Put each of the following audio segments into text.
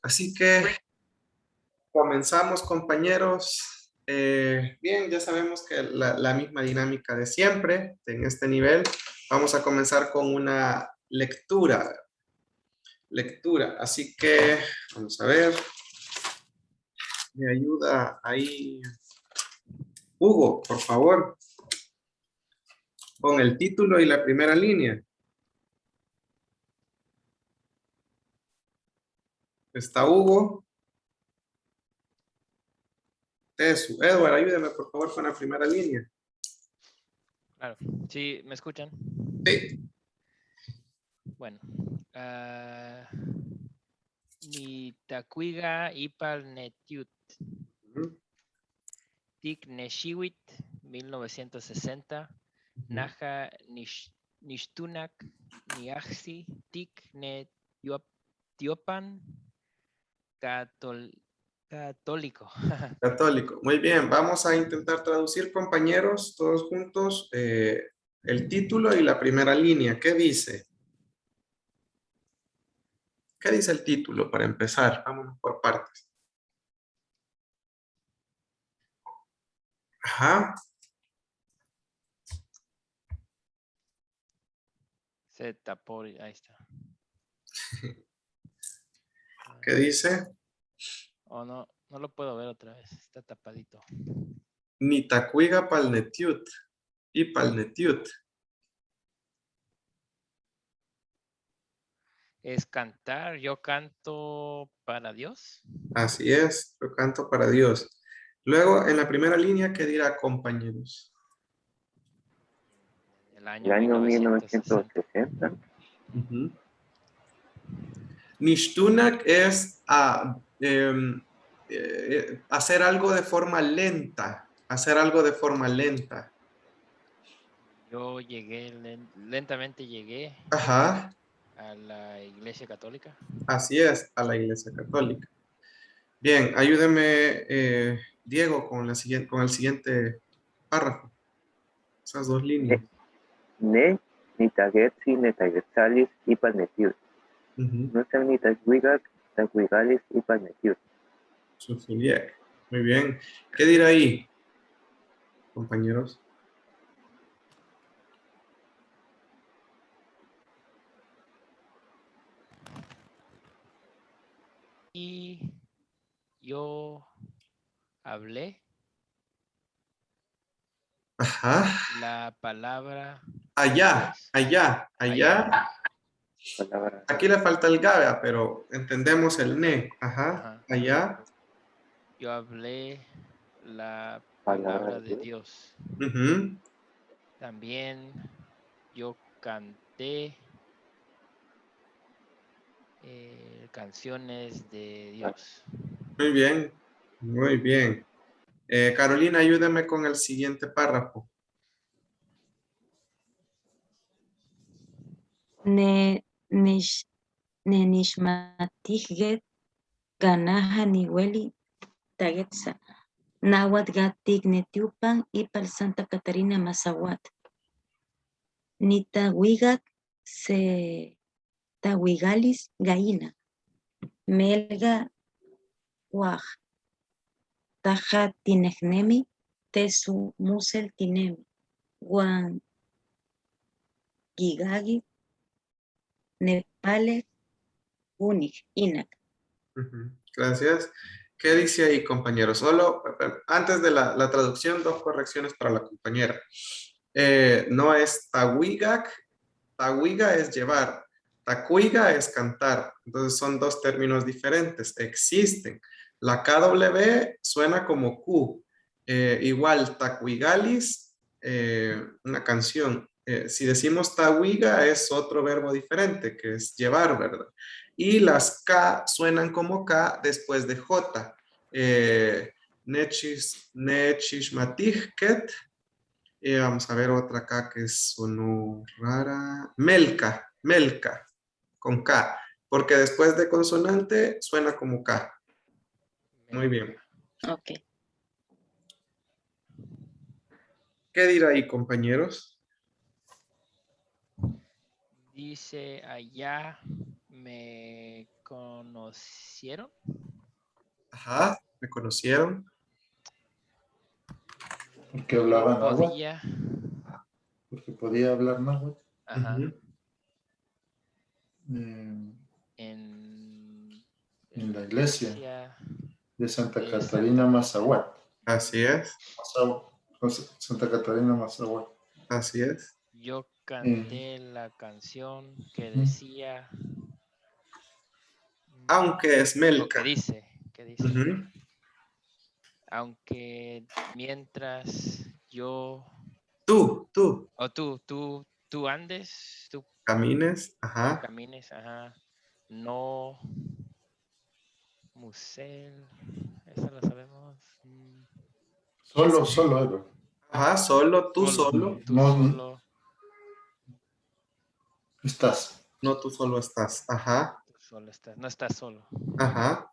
Así que comenzamos, compañeros. Bien, ya sabemos que la misma dinámica de siempre en este nivel. Vamos a comenzar con una lectura. Así que vamos a ver. Me ayuda ahí Hugo, por favor, con el título y la primera línea. Está Hugo. Eso. Edward, ayúdeme, por favor, con la primera línea. Claro, sí, ¿me escuchan? Sí. Bueno, ni tacuiga ipal netiut, tik neshiwit, 1960, naja nishtunak, niaxi, tik ne tiopan, católico. Católico. Muy bien, vamos a intentar traducir, compañeros, todos juntos, el título y la primera línea. ¿Qué dice? ¿Qué dice el título para empezar? Vámonos por partes. Ajá. Se tapó, ahí está. ¿Qué dice? Oh, no, no lo puedo ver otra vez, está tapadito. Nitacuiga palnetiut y palnetiut. Es cantar, yo canto para Dios. Así es, yo canto para Dios. Luego, en la primera línea, ¿qué dirá, compañeros? El El año año 1960. 1960. Nishtunak es hacer algo de forma lenta. Hacer algo de forma lenta. Yo llegué, lentamente llegué Ajá, a la iglesia católica. así es, a la Iglesia Católica. Bien, ayúdeme, Diego, con el siguiente párrafo. Esas dos líneas. Ne, nitagetsi, netagetsalis, ipal netiut. Ujú. No tan nitaguigac, taguigalis, ipal netiut. Suzuliek. Muy bien. ¿Qué dirá ahí, compañeros? Y yo hablé Ajá. la palabra de Allá, Dios. allá, allá. Allá. Palabra. Aquí le falta el gabea, pero entendemos el ne. Ajá. Ajá. Allá. Yo hablé la Palabra palabra de de Dios. Dios. Ujú. También yo canté canciones de Dios. Muy bien. Muy bien. Carolina, ayúdame con el siguiente párrafo. Ne, nish, ne nishmatijget ganaja niweli tagetsa. Nawat gatik netiupan ipal Santa Catarina Mazawat. Nitawigat se tawigalis gaina. Melga waj. Taja tinegnemi tesu musel tinemi. Wan gigagi nepale unik inak. Ujú. Gracias. ¿Qué dice ahí, compañero? Solo antes de la traducción, dos correcciones para la compañera. No es tawigac. Tawiga es llevar. Tacuiga es cantar. Entonces son dos términos diferentes. Existen. La KW suena como Q. Igual, tacuigalis, una canción. Si decimos tawiga es otro verbo diferente, que es llevar, ¿verdad? Y las K suenan como K después de J. Nechishmatijket. Vamos a ver otra acá que sonó rara. Melca, melca, con K. Porque después de consonante suena como K. Muy bien. Ok. ¿Qué dirá ahí, compañeros? Dice allá me conocieron. Ajá, me conocieron. Porque hablaba náhuatl. Podía. Porque podía hablar náhuatl. Ajá. Ujú. En En la iglesia de Santa de Catarina Mazahuat. Así es, Santa Catarina Mazahuat. así es. Yo canté la canción que decía. Aunque es o Melca. que dice. Ujú. Aunque mientras yo Tú o tú andes, tú camines. Ajá. camines, ajá, no musel, esa la sabemos. Solo, Edward. Ajá, solo, tú solo. Tú No, solo, estás. No, tú solo estás. Ajá, tú solo estás, no estás solo. ajá.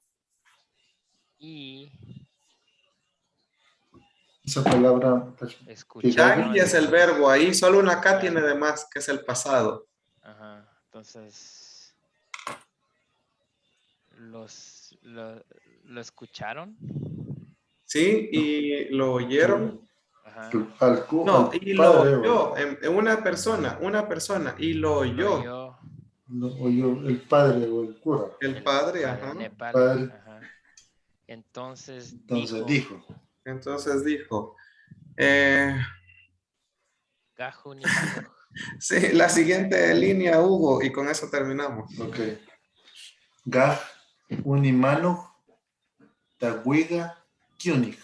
Y Esa palabra. escucharon. Yagi es el verbo ahí, solo una K Ya. tiene de más, que es el pasado. Ajá, entonces lo escucharon. ¿Sí? ¿Y lo oyeron? Ajá. No, Al y lo padre, oyó, en una persona, y lo Lo oyó. oyó oyó el padre o el cura. El padre, padre ajá. Nepal. Padre. Ajá. Entonces Entonces dijo. Entonces dijo, Gajuni Manu. sí, la siguiente línea, Hugo, y con eso terminamos. Ok. Gaj, Unimano, Tahuiga, Kyunig.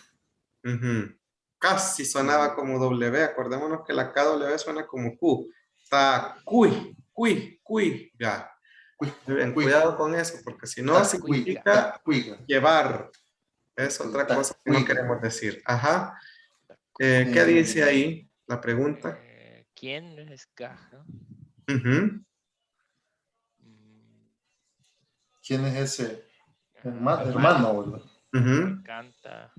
Ujú. Casi sonaba como W, acordémonos que la KW suena como Q. Está cui, ya. Muy bien, cuidado con eso, porque si no significa Tahuiga. llevar. Es otra cosa que no queremos decir. Ajá. ¿Qué dice ahí la pregunta? ¿Quién es Gaja? Ujú. ¿Quién es ese Hermano, hermano, verdad? Ujú. canta.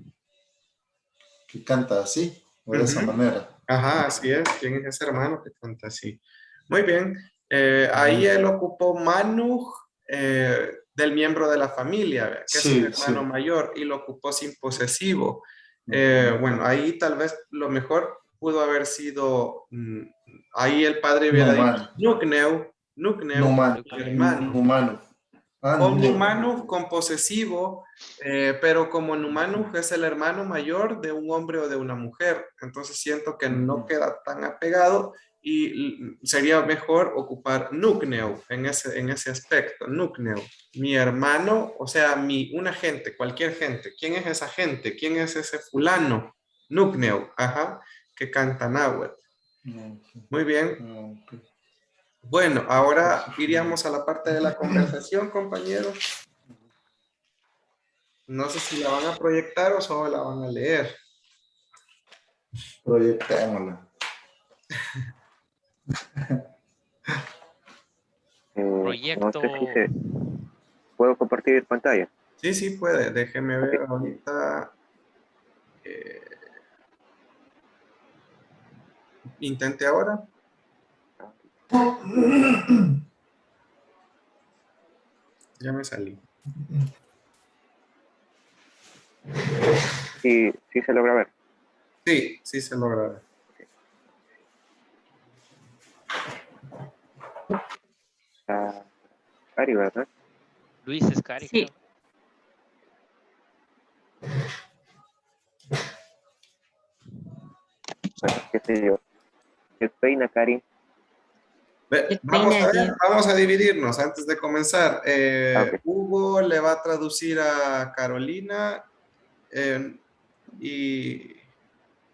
Que canta así o de esa Ujú. manera? Ajá, así es. ¿Quién es ese hermano que canta así? Muy bien. Ahí él ocupó Manu del miembro de la familia, ¿ve? Que es un hermano mayor, y lo ocupó sin posesivo. Bueno, ahí tal vez lo mejor pudo haber sido, ahí el padre hubiera dicho, Nukneu, hermano. Humano. Con Numanus, con posesivo, pero como Numanus es el hermano mayor de un hombre o de una mujer, entonces siento que no queda tan apegado y sería mejor ocupar Nukneu en ese aspecto. Nukneu, mi hermano, o sea, una gente, cualquier gente. ¿Quién es esa gente? ¿Quién es ese fulano? Nukneu, ajá, que canta náhuatl. Muy bien. Bueno, ahora iríamos a la parte de la conversación, compañeros. No sé si la van a proyectar o solo la van a leer. Proyectémosla. Proyecto. No sé si puedo compartir pantalla. Sí, puede. Déjeme ver ahorita. Intente ahora. Ya me salí. Sí se logra ver. Sí se logra ver. Cari, ¿verdad? Luis Escari. Sí. Bueno, qué sé yo. ¿Qué peina, Cari? Vamos a dividirnos antes de comenzar. Ok. Hugo le va a traducir a Carolina y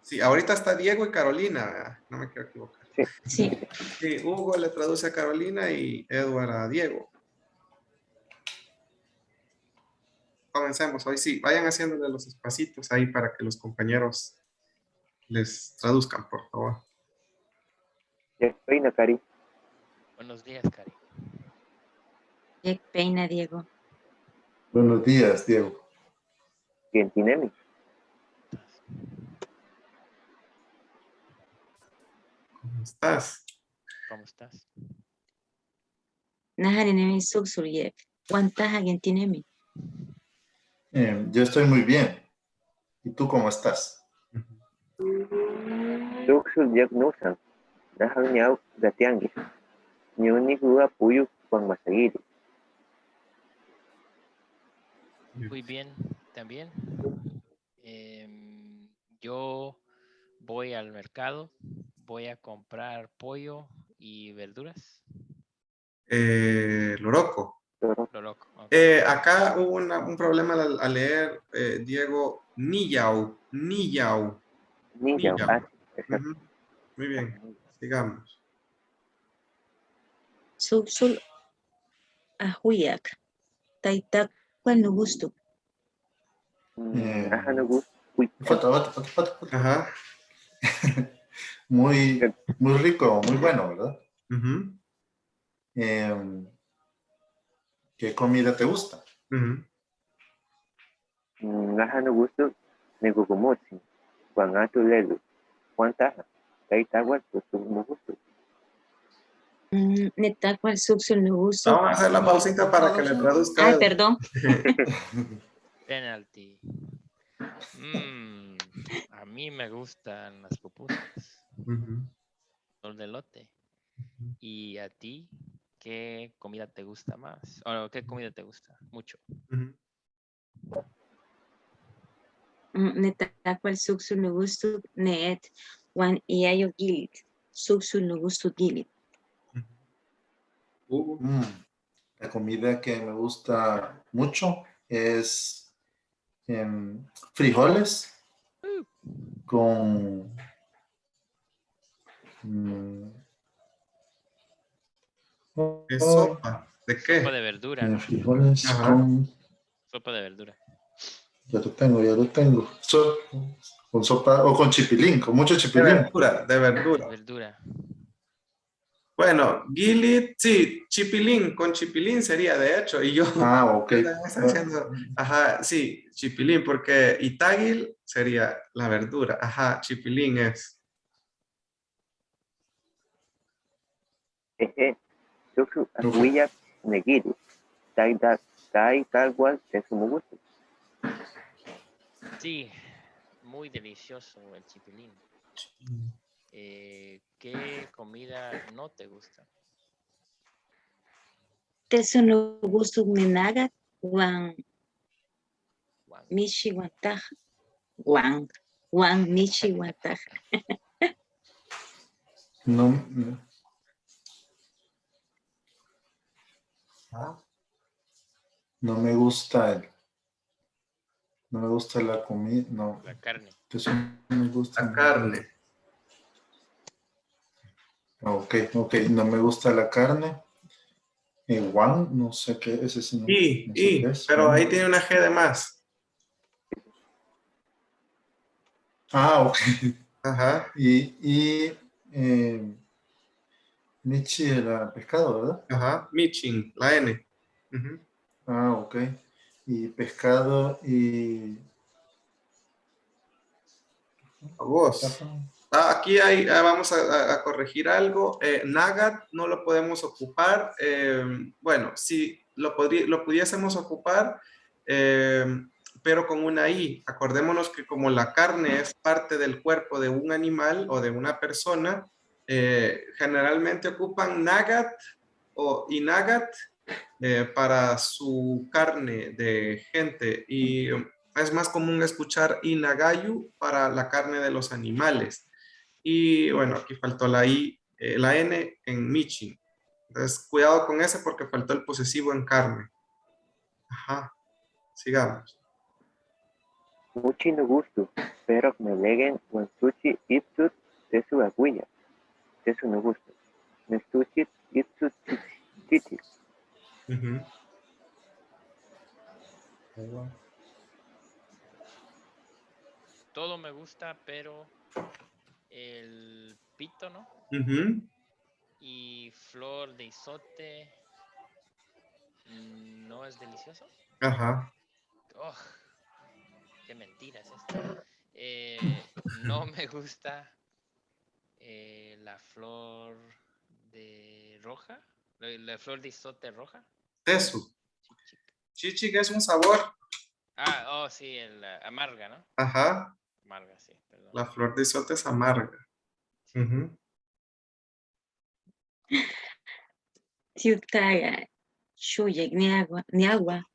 sí, ahorita está Diego y Carolina, ¿verdad? No me quiero equivocar. Sí. Sí, Hugo le traduce a Carolina y Edward a Diego. Comencemos hoy, sí. Vayan haciéndole los espacitos ahí para que los compañeros les traduzcan, por favor. ¿Qué peina, Cari? Buenos días, Cari. ¿Qué peina, Diego? Buenos días, Diego. ¿Quién tiene mí? ¿Cómo estás? ¿Cómo estás? Naharinemi Suksuryev. Wantaja gentinemi. Yo estoy muy bien. ¿Y tú cómo estás? Tuksul diagnosa. Nahang niyaw gatiangis. Nyuni hua puyu pang masagiri. Muy bien, también. Yo voy al mercado, voy a comprar pollo y verduras. Loroco. Toro. Lo loco. Ok. Acá hubo un problema al leer, Diego, Niyau. Niyau. Niyaw. Niyau. Ah, exacto. Ujú. Muy bien, sigamos. Sulsul ahuyak. Taita cual no gusto. Ajá, no gusto. Uy, Foto. Ajá. Muy, muy rico, muy bueno, ¿verdad? Ujú, ¿Qué comida te gusta? ujú. ajá, no gusto. Negugumotsi. Juan Ato Lelu. Juan Taja. Taitagua, pues no gusto. Neta cual sulsul no gusto. Vamos a hacer la pausita para que le traduzca. Ay, él. perdón. Penalty. A mí me gustan las pupusas, Ujú, sol de lote. ¿Y a ti qué comida te gusta más? ¿O qué comida te gusta mucho? ujú. Neta cual sulsul no gusto. Net. Wan iayo gilit. Sulsul no gusto gilit. Hugo. La comida que me gusta mucho es frijoles con mm, ¿Es sopa? ¿De Sopa qué? de verdura, ¿no? frijoles Ajá. con... Sopa de verdura. Ya lo tengo. Con sopa o con chipilín, con mucho De chipilín. verdura, de verdura. Verdura. Bueno, gilit, sí, chipilín, con chipilín sería de hecho, y yo Ah, ok. me está diciendo, ajá, sí, chipilín, porque itagil sería la verdura, ajá, chipilín es. Eje. Tuksul Ok. ahuiyak negiri. Taitagua, es no gusto. Sí, muy delicioso el chipilín. ¿Qué comida no te gusta? Teso no gusto menaga. Wan Juan. mishi wantaja. Wan mishi wantaja. No, Ah, no me gusta no me gusta la comida, no. La carne. Eso no me gusta. la carne. Ok, no me gusta la carne. Guan, no sé qué es ese, no, no sé qué es. Pero ahí Guan. tiene una G de más. Ah, ok. Ajá, Y Michi era pescado, ¿verdad? ajá, michin, la N. Ujú. Ah, ok. Y pescado y... A vos. Aquí vamos a corregir algo. Nagat no lo podemos ocupar. Bueno, sí, lo pudiésemos ocupar, eh, pero con una I. Acordémonos que como la carne es parte del cuerpo de un animal o de una persona, generalmente ocupan Nagat o Inagat para su carne de gente y es más común escuchar Inagayu para la carne de los animales. Y bueno, aquí faltó la I, la N en Michi. Entonces, cuidado con ese porque faltó el posesivo en carne. Ajá, sigamos. Muchi no gusto. Pero me leguen Juan Suchi Ipsut Tesu Aguilla. Tesu no gusto. Nestuchit Ipsut Chichis. Ujú. Todo me gusta, pero el pito, ¿no? Ujú. Y flor de isote no es delicioso. Ajá. Oh, qué mentira es esto. No me gusta la flor de roja, la flor de isote roja. Tesu. Chichi es un sabor. Ah, oh, sí, el amarga, ¿no? Ajá. Amarga, sí, perdón. La flor de isota es amarga. Ujú. Tiutaga, Shuyek, ni agua.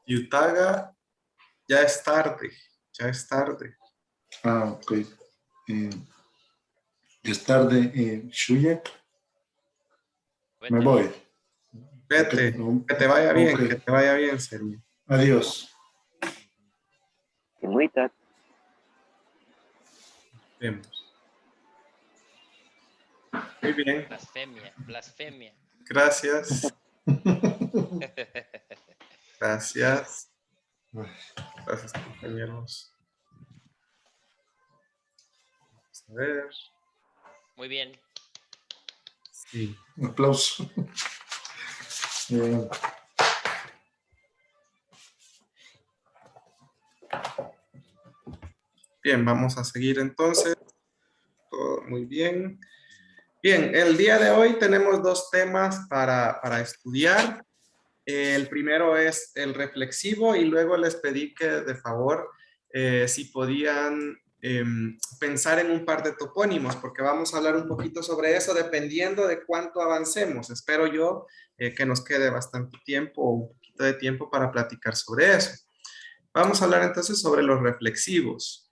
Yutaga, ya es tarde. Ya es tarde. Ah, ok. Es tarde. Shuya, me Vete. voy. Vete. Ok, Que te vaya bien. ok. Que te vaya bien, Sergio. Adiós. Timuitat. Vemos. Muy bien. Blasfemia, blasfemia. Gracias. Gracias. Gracias, compañeros. Vamos a ver. Muy bien. Sí. Un aplauso. Bien, vamos a seguir entonces. Todo muy bien. Bien, el día de hoy tenemos dos temas para estudiar. El primero es el reflexivo y luego les pedí que de favor si podían pensar en un par de topónimos porque vamos a hablar un poquito sobre eso dependiendo de cuánto avancemos. Espero yo que nos quede bastante tiempo o un poquito de tiempo para platicar sobre eso. Vamos a hablar entonces sobre los reflexivos.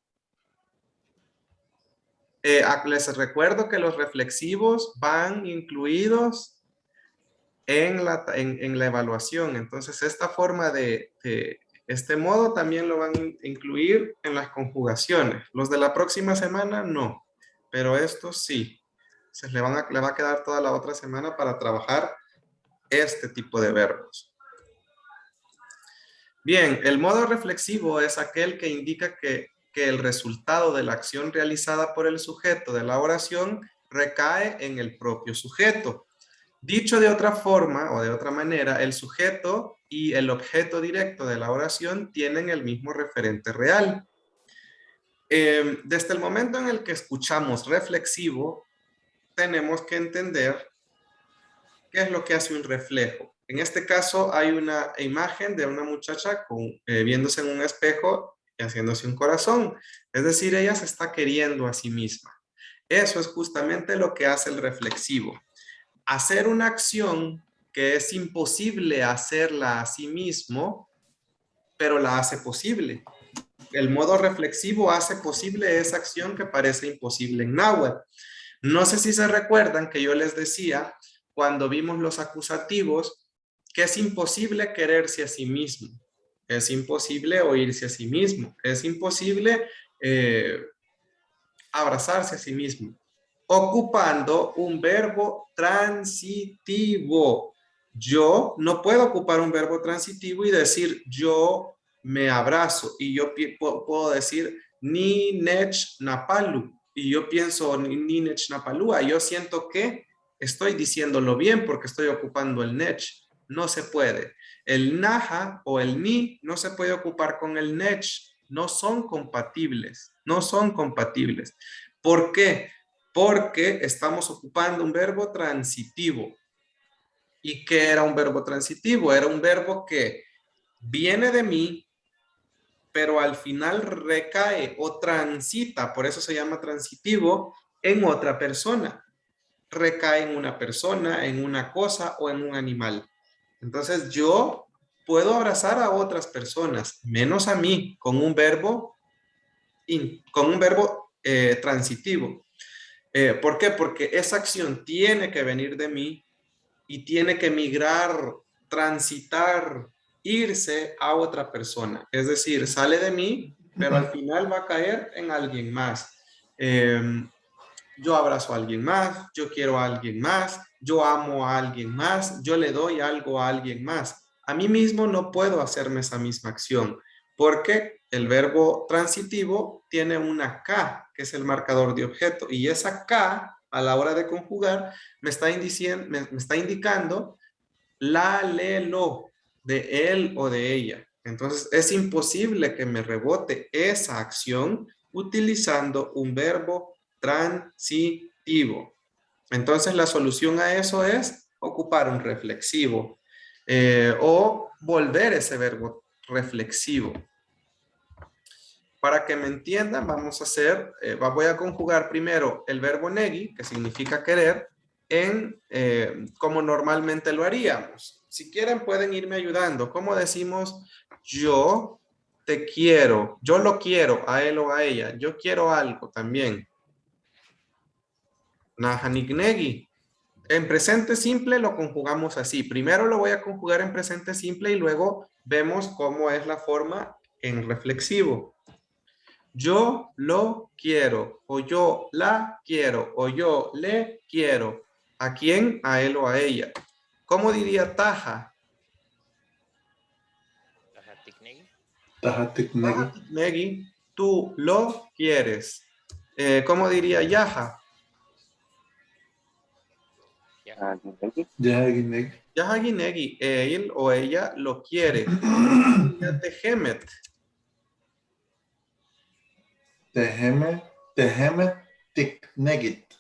Les recuerdo que los reflexivos van incluidos en la evaluación. Entonces, esta forma este modo también lo van a incluir en las conjugaciones. Los de la próxima semana, no. Pero estos sí. Se le va a quedar toda la otra semana para trabajar este tipo de verbos. Bien, el modo reflexivo es aquel que indica que el resultado de la acción realizada por el sujeto de la oración recae en el propio sujeto. Dicho de otra forma o de otra manera, el sujeto y el objeto directo de la oración tienen el mismo referente real. Desde el momento en el que escuchamos reflexivo, tenemos que entender qué es lo que hace un reflejo. En este caso hay una imagen de una muchacha viéndose en un espejo y haciéndose un corazón. Es decir, ella se está queriendo a sí misma. Eso es justamente lo que hace el reflexivo. Hacer una acción que es imposible hacerla a sí mismo, pero la hace posible. El modo reflexivo hace posible esa acción que parece imposible en náhuatl. No sé si se recuerdan que yo les decía cuando vimos los acusativos que es imposible quererse a sí mismo, es imposible oírse a sí mismo, es imposible abrazarse a sí mismo, ocupando un verbo transitivo. Yo no puedo ocupar un verbo transitivo y decir yo me abrazo y yo puedo decir ni nech napalu y yo pienso ni nech napalúa. Yo siento que estoy diciéndolo bien porque estoy ocupando el nech. No se puede. El naja o el ni no se puede ocupar con el nech. No son compatibles. No son compatibles. ¿Por qué? Porque estamos ocupando un verbo transitivo. ¿Y qué era un verbo transitivo? Era un verbo que viene de mí, pero al final recae o transita, por eso se llama transitivo, en otra persona. Recae en una persona, en una cosa o en un animal. Entonces yo puedo abrazar a otras personas, menos a mí, con un verbo transitivo. ¿Por qué? Porque esa acción tiene que venir de mí y tiene que migrar, transitar, irse a otra persona. Es decir, sale de mí, pero al final va a caer en alguien más. Yo abrazo a alguien más, yo quiero a alguien más, yo amo a alguien más, yo le doy algo a alguien más. A mí mismo no puedo hacerme esa misma acción porque el verbo transitivo tiene una K, que es el marcador de objeto, y esa K a la hora de conjugar me está indicando la, le, lo, de él o de ella. Entonces es imposible que me rebote esa acción utilizando un verbo transitivo. Entonces la solución a eso es ocupar un reflexivo o volver ese verbo reflexivo. Para que me entiendan, vamos a hacer, voy a conjugar primero el verbo negi, que significa querer, en como normalmente lo haríamos. Si quieren pueden irme ayudando. ¿Cómo decimos yo te quiero? Yo lo quiero a él o a ella. Yo quiero algo también. Nahaniknegi. En presente simple lo conjugamos así. Primero lo voy a conjugar en presente simple y luego vemos cómo es la forma en reflexivo. Yo lo quiero, o yo la quiero, o yo le quiero. ¿A quién? A él o a ella. ¿Cómo diría Taja? Tahatiknegi, tú lo quieres. ¿Cómo diría Yaha? Yahaginegi, él o ella lo quiere. Tehemet. Tehemet tiknegit.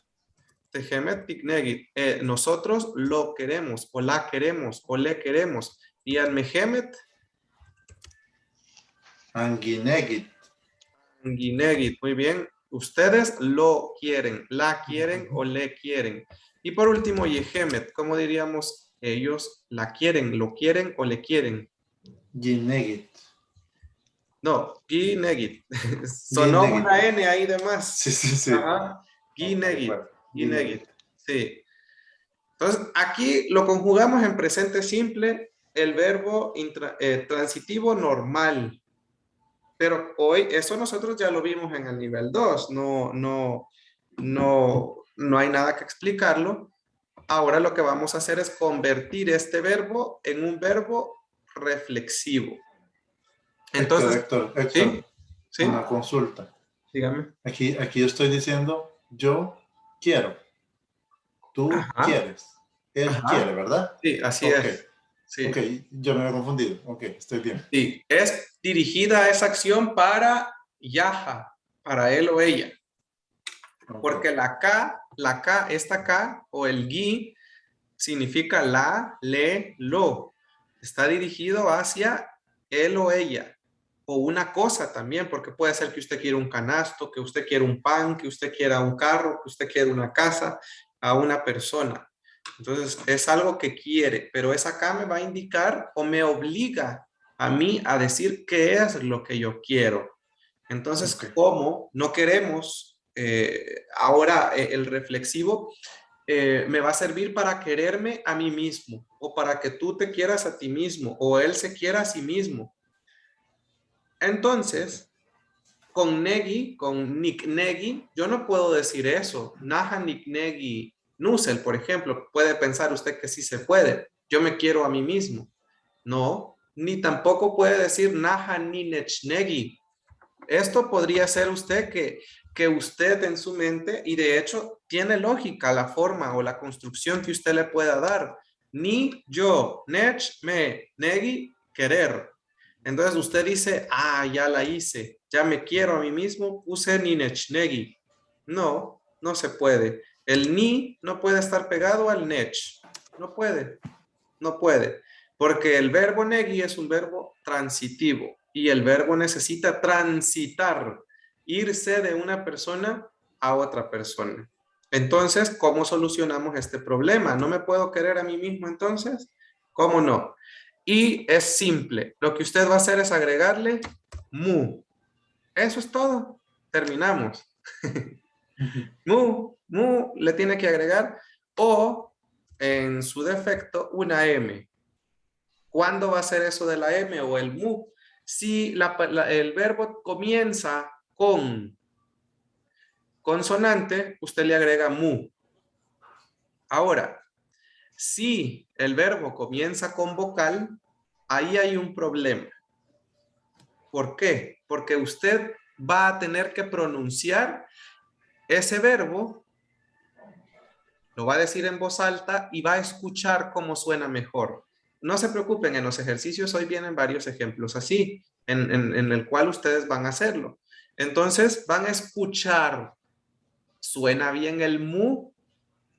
Tehemet tiknegit. Nosotros lo queremos, o la queremos, o le queremos. Y al mehemet. Anginegit. Anginegit, muy bien. Ustedes lo quieren, la quieren o le quieren. Y por último, Yehemet, ¿cómo diríamos ellos la quieren, lo quieren o le quieren? Ginegit. No, Ginegit. Sonó Ginegit. una N ahí de más. Sí. Ajá. Ginegit. Ginegit. Sí. Entonces, aquí lo conjugamos en presente simple, el verbo transitivo normal. Pero hoy, eso nosotros ya lo vimos en el nivel 2. No hay nada que explicarlo. Ahora lo que vamos a hacer es convertir este verbo en un verbo reflexivo. Entonces, Héctor, ¿sí? Una consulta. Dígame. Aquí yo estoy diciendo yo quiero. Tú quieres. Él quiere, ¿verdad? Sí, así es. Sí. Ok, yo me he confundido. Ok, estoy bien. Sí, es dirigida esa acción para Yaha, para él o ella. Okay. Porque la K, esta K o el gi significa la, le, lo. Está dirigido hacia él o ella. O una cosa también, porque puede ser que usted quiera un canasto, que usted quiera un pan, que usted quiera un carro, que usted quiera una casa, a una persona. Entonces, es algo que quiere, pero esa acá me va a indicar o me obliga a mí a decir qué es lo que yo quiero. Entonces, ¿cómo no queremos? Ahora, el reflexivo me va a servir para quererme a mí mismo, o para que tú te quieras a ti mismo, o él se quiera a sí mismo. Entonces, con negi, con niknegi, yo no puedo decir eso. Naha niknegi nusel, por ejemplo, puede pensar usted que sí se puede. Yo me quiero a mí mismo. No, ni tampoco puede decir naha ninechnegi. Esto podría ser usted que usted en su mente, y de hecho tiene lógica la forma o la construcción que usted le pueda dar. Ni, yo, nech, me, negi, querer. Entonces usted dice, ya la hice, ya me quiero a mí mismo, puse ni nechnegi. No, no se puede. El ni no puede estar pegado al nech. No puede, porque el verbo negi es un verbo transitivo y el verbo necesita transitar, irse de una persona a otra persona. Entonces, ¿cómo solucionamos este problema? ¿No me puedo querer a mí mismo entonces? ¿Cómo no? Y es simple. Lo que usted va a hacer es agregarle mu. Eso es todo. Terminamos. Mu le tiene que agregar o, en su defecto, una M. ¿Cuándo va a ser eso de la M o el mu? Si el verbo comienza con consonante, usted le agrega mu. Ahora, si el verbo comienza con vocal, ahí hay un problema. ¿Por qué? Porque usted va a tener que pronunciar ese verbo, lo va a decir en voz alta y va a escuchar cómo suena mejor. No se preocupen, en los ejercicios hoy vienen varios ejemplos así, en el cual ustedes van a hacerlo. Entonces van a escuchar ¿suena bien el mu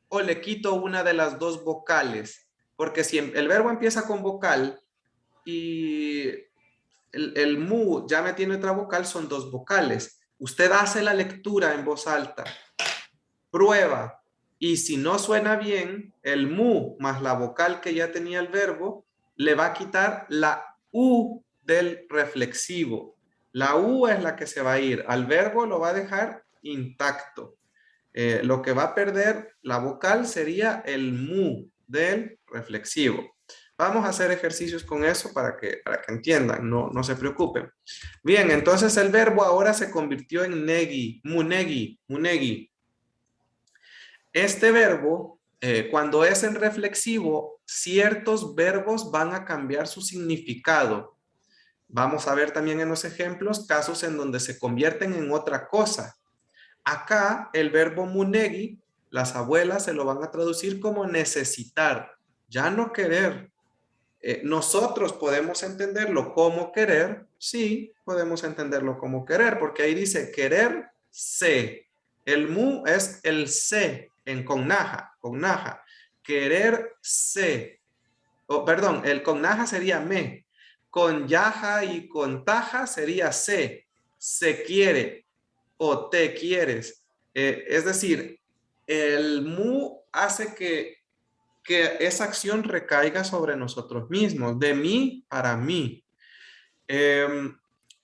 o le quito una de las dos vocales? Porque si el verbo empieza con vocal y el mu ya me tiene otra vocal, son dos vocales. Usted hace la lectura en voz alta, prueba, y si no suena bien, el mu más la vocal que ya tenía el verbo, le va a quitar la u del reflexivo. La u es la que se va a ir, al verbo lo va a dejar intacto. Lo que va a perder la vocal sería el mu del reflexivo. Vamos a hacer ejercicios con eso para que entiendan, no se preocupen. Bien, entonces el verbo ahora se convirtió en negi, munegi, munegi. Este verbo, cuando es en reflexivo, ciertos verbos van a cambiar su significado. Vamos a ver también en los ejemplos casos en donde se convierten en otra cosa. Acá el verbo munegi, las abuelas se lo van a traducir como necesitar, ya no querer. Nosotros podemos entenderlo como querer, sí, podemos entenderlo como querer, porque ahí dice querer se. El mu es el se con naja. Querer se. Perdón, el con naja sería me. Con yaja y con taja sería se. Se quiere o te quieres. Es decir, el mu hace que esa acción recaiga sobre nosotros mismos, de mí para mí.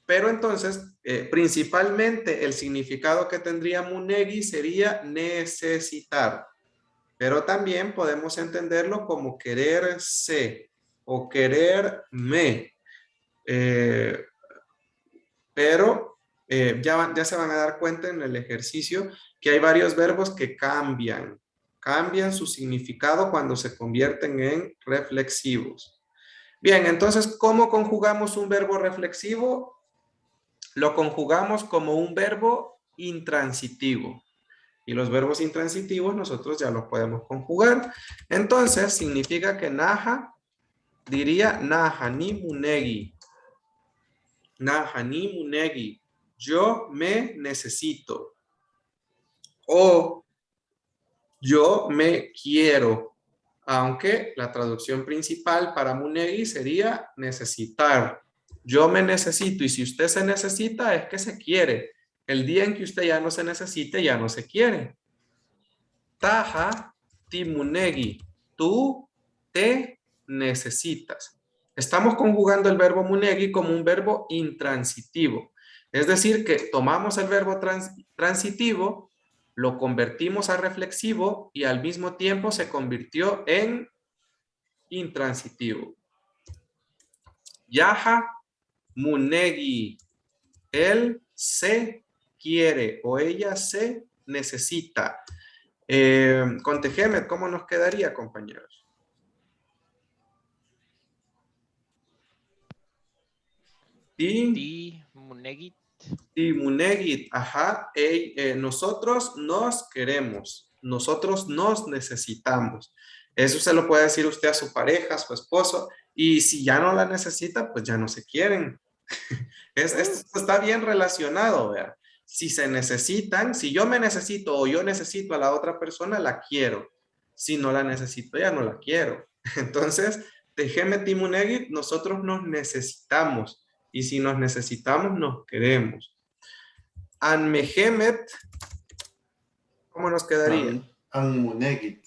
Pero entonces, principalmente el significado que tendría munegi sería necesitar. Pero también podemos entenderlo como quererse o quererme. Pero ya se van a dar cuenta en el ejercicio que hay varios verbos que cambian su significado cuando se convierten en reflexivos. Bien, entonces, ¿cómo conjugamos un verbo reflexivo? Lo conjugamos como un verbo intransitivo. Y los verbos intransitivos nosotros ya los podemos conjugar. Entonces, significa que naja, diría naja ni munegi. Naja ni munegi. Yo me necesito. O yo me quiero, aunque la traducción principal para munegi sería necesitar. Yo me necesito, y si usted se necesita es que se quiere. El día en que usted ya no se necesite, ya no se quiere. Taja ti munegi, tú te necesitas. Estamos conjugando el verbo munegi como un verbo intransitivo. Es decir, que tomamos el verbo transitivo, lo convertimos a reflexivo y al mismo tiempo se convirtió en intransitivo. Yaja munegi. Él se quiere o ella se necesita. Con Tejemet, ¿cómo nos quedaría, compañeros? Ti munegit. Y munegit, ajá, nosotros nos queremos, nosotros nos necesitamos. Eso se lo puede decir usted a su pareja, a su esposo, y si ya no la necesita, pues ya no se quieren. Esto está bien relacionado, ¿verdad? Si se necesitan, si yo me necesito o yo necesito a la otra persona, la quiero. Si no la necesito, ya no la quiero. Entonces, Tejeme Timunegit, nosotros nos necesitamos. Y si nos necesitamos, nos queremos. Anmehemet, ¿cómo nos quedaría? Anmunegit.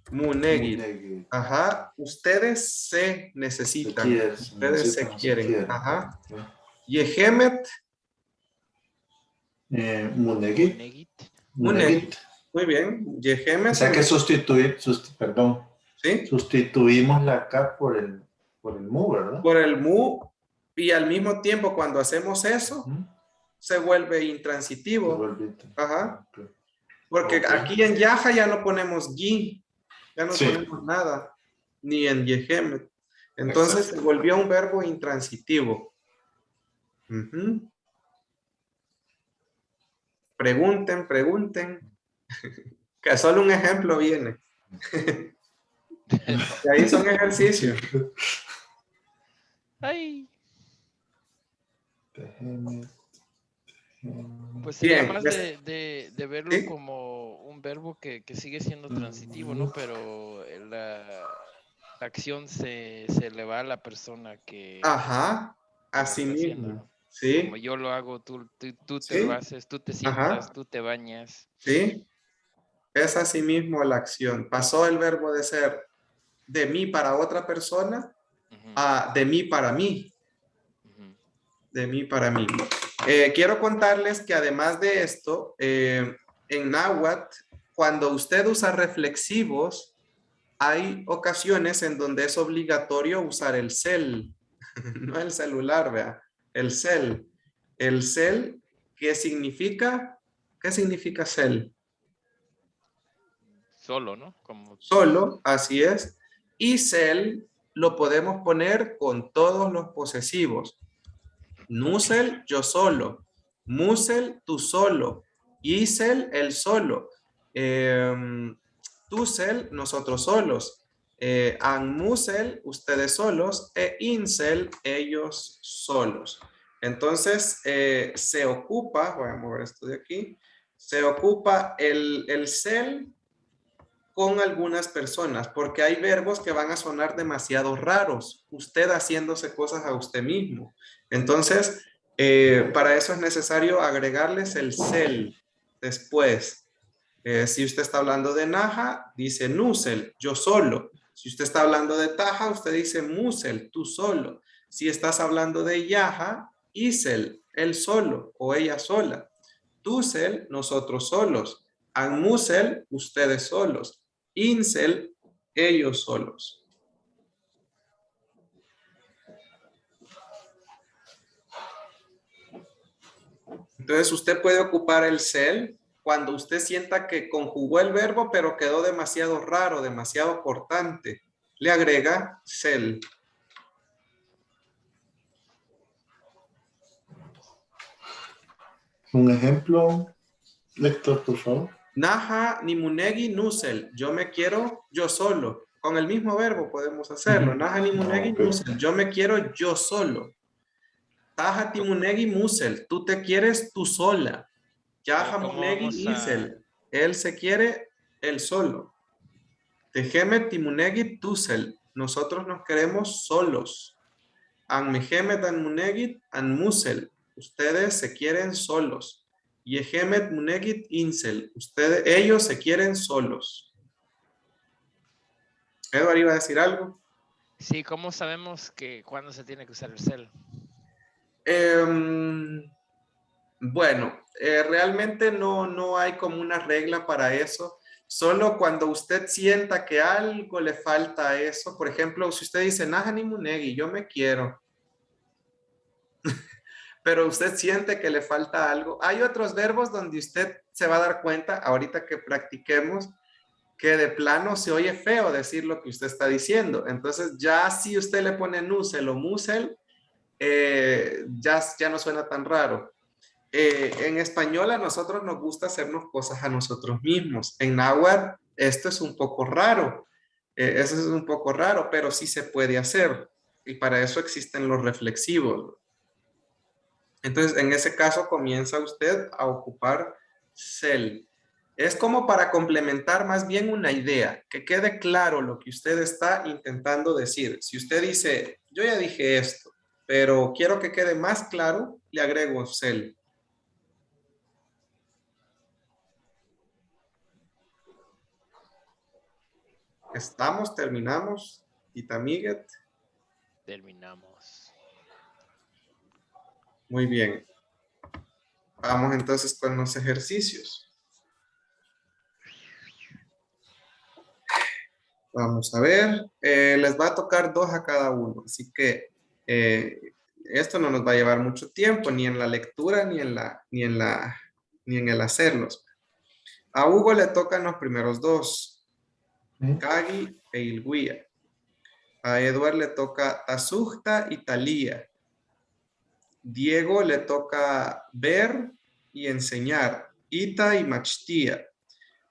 Anmunegit. Ajá. Ustedes se necesitan. Ustedes se quieren. Ajá. Yehemet. Munegit. Munegit. Muy bien. Yehemet. O sea que sustituimos la K por el mu, ¿verdad? Por el mu, y al mismo tiempo cuando hacemos eso, se vuelve intransitivo. Ajá. Okay. Porque aquí en Yaja ya no ponemos gi, ya no ponemos nada, ni en Yehemet. Entonces se volvió un verbo intransitivo. Pregunten. Que solo un ejemplo viene. Y ahí son ejercicios. Ay. Pues sería Bien, más pues, de verlo sí. como un verbo que sigue siendo transitivo, ¿no? Pero la acción se le va a la persona Ajá, que lo así está haciendo, mismo. ¿no? Como Sí, yo lo hago, tú te lo sí, haces, tú te sientas, ajá, tú te bañas. sí. Es así mismo la acción. Pasó el verbo de ser de mí para otra persona Ujú, a de mí para mí. ujú. De mí para mí. Quiero contarles que además de esto, en náhuatl, cuando usted usa reflexivos, hay ocasiones en donde es obligatorio usar el cel, no el celular, vea, el cel. El cel, ¿qué significa? ¿Qué significa cel? Solo, ¿no? Como Solo, así es. Y cel lo podemos poner con todos los posesivos. Nusel, yo solo. Musel, tú solo. Isel, él solo. Tusel, nosotros solos. Anmusel, ustedes solos. E Insel, ellos solos. Entonces, se ocupa, voy a mover esto de aquí, se ocupa el cel con algunas personas, porque hay verbos que van a sonar demasiado raros, usted haciéndose cosas a usted mismo. Entonces, para eso es necesario agregarles el cel después. Si usted está hablando de naja, dice nusel, yo solo. Si usted está hablando de taja, usted dice musel, tú solo. Si estás hablando de yaja, isel, él solo o ella sola. Tusel, nosotros solos. Anmusel, ustedes solos. Insel, ellos solos. Entonces usted puede ocupar el cel cuando usted sienta que conjugó el verbo, pero quedó demasiado raro, demasiado cortante. Le agrega cel. Un ejemplo, lector, por favor. Naja ni munegi nusel. Yo me quiero yo solo. Con el mismo verbo podemos hacerlo. Naja ni munegi Ok. nusel. Yo me quiero yo solo. Taja Co- timunegi musel. Tú te quieres tú sola. Pero Yaja ¿cómo munegi vamos a, isel. Él se quiere él solo. Tejemet timunegi tusel. Nosotros nos queremos solos. An mehemet an munegit an musel. Ustedes se quieren solos. Yehemet munegit insel. Ustedes, ellos se quieren solos. Edward iba a decir algo. sí, cómo sabemos que cuándo se tiene que usar el cel? Bueno, realmente no hay como una regla para eso. Solo cuando usted sienta que algo le falta a eso, por ejemplo, si usted dice, Najani Munegi, yo me quiero, pero usted siente que le falta algo. Hay otros verbos donde usted se va a dar cuenta, ahorita que practiquemos, que de plano se oye feo decir lo que usted está diciendo. Entonces, ya si usted le pone nusel o musel, ya no suena tan raro. En español a nosotros nos gusta hacernos cosas a nosotros mismos. En náhuatl esto es un poco raro. Eso es un poco raro, pero sí se puede hacer. Y para eso existen los reflexivos. Entonces, en ese caso comienza usted a ocupar cel. Es como para complementar más bien una idea, que quede claro lo que usted está intentando decir. Si usted dice, yo ya dije esto, pero quiero que quede más claro, le agrego cel. Estamos, terminamos. Tita Miguet. Terminamos. Muy bien. Vamos entonces con los ejercicios. Vamos a ver. Les va a tocar 2 a cada uno. Así que esto no nos va a llevar mucho tiempo, ni en la lectura, ni en el hacerlos. A Hugo le tocan los primeros 2. Kagi e Ilguía. A Edward le toca Tazujta y Talía. Diego le toca ver y enseñar. Ita y Machtía.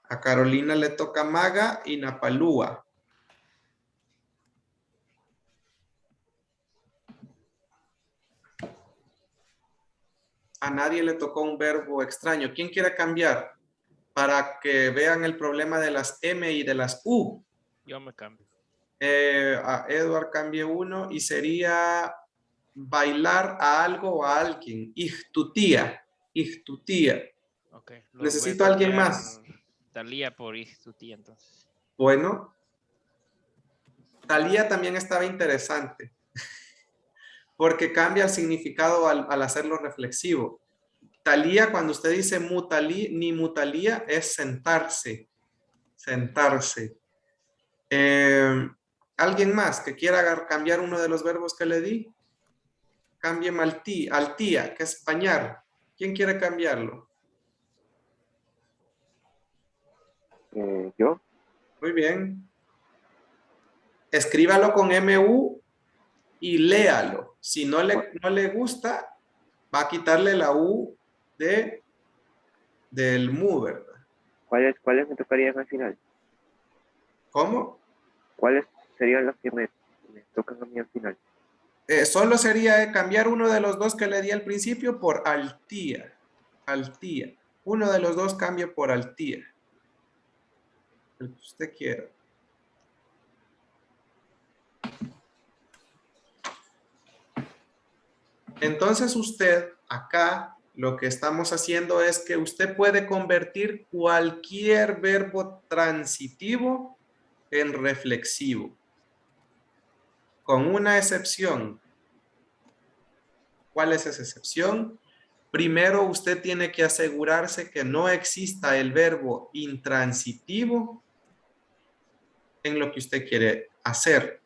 A Carolina le toca Maga y Napalúa. A nadie le tocó un verbo extraño. ¿Quién quiere cambiar? Para que vean el problema de las M y de las U. Yo me cambio. A Edward cambie uno y sería bailar a algo o a alguien. Ich tu tía. Ich tu tía. Ok. Necesito a alguien más. Talía por tu tía, entonces. Bueno, Talía también estaba interesante. Porque cambia el significado al hacerlo reflexivo. Talía, cuando usted dice mutalí, ni mutalía, es sentarse. Sentarse. ¿Alguien más que quiera cambiar uno de los verbos que le di? Cambie al tía, que es bañar. ¿Quién quiere cambiarlo? Yo. Muy bien. Escríbalo con MU y léalo. Si no le gusta, va a quitarle la U del mu, ¿verdad? ¿Cuáles me tocarían al final? ¿Cómo? ¿Cuáles serían los que me tocan a mí al final? Solo sería cambiar uno de los dos que le di al principio por altía. Altía. Uno de los dos cambia por altía. El que usted quiera. Entonces usted acá lo que estamos haciendo es que usted puede convertir cualquier verbo transitivo en reflexivo. Con una excepción. ¿Cuál es esa excepción? Primero usted tiene que asegurarse que no exista el verbo intransitivo en lo que usted quiere hacer.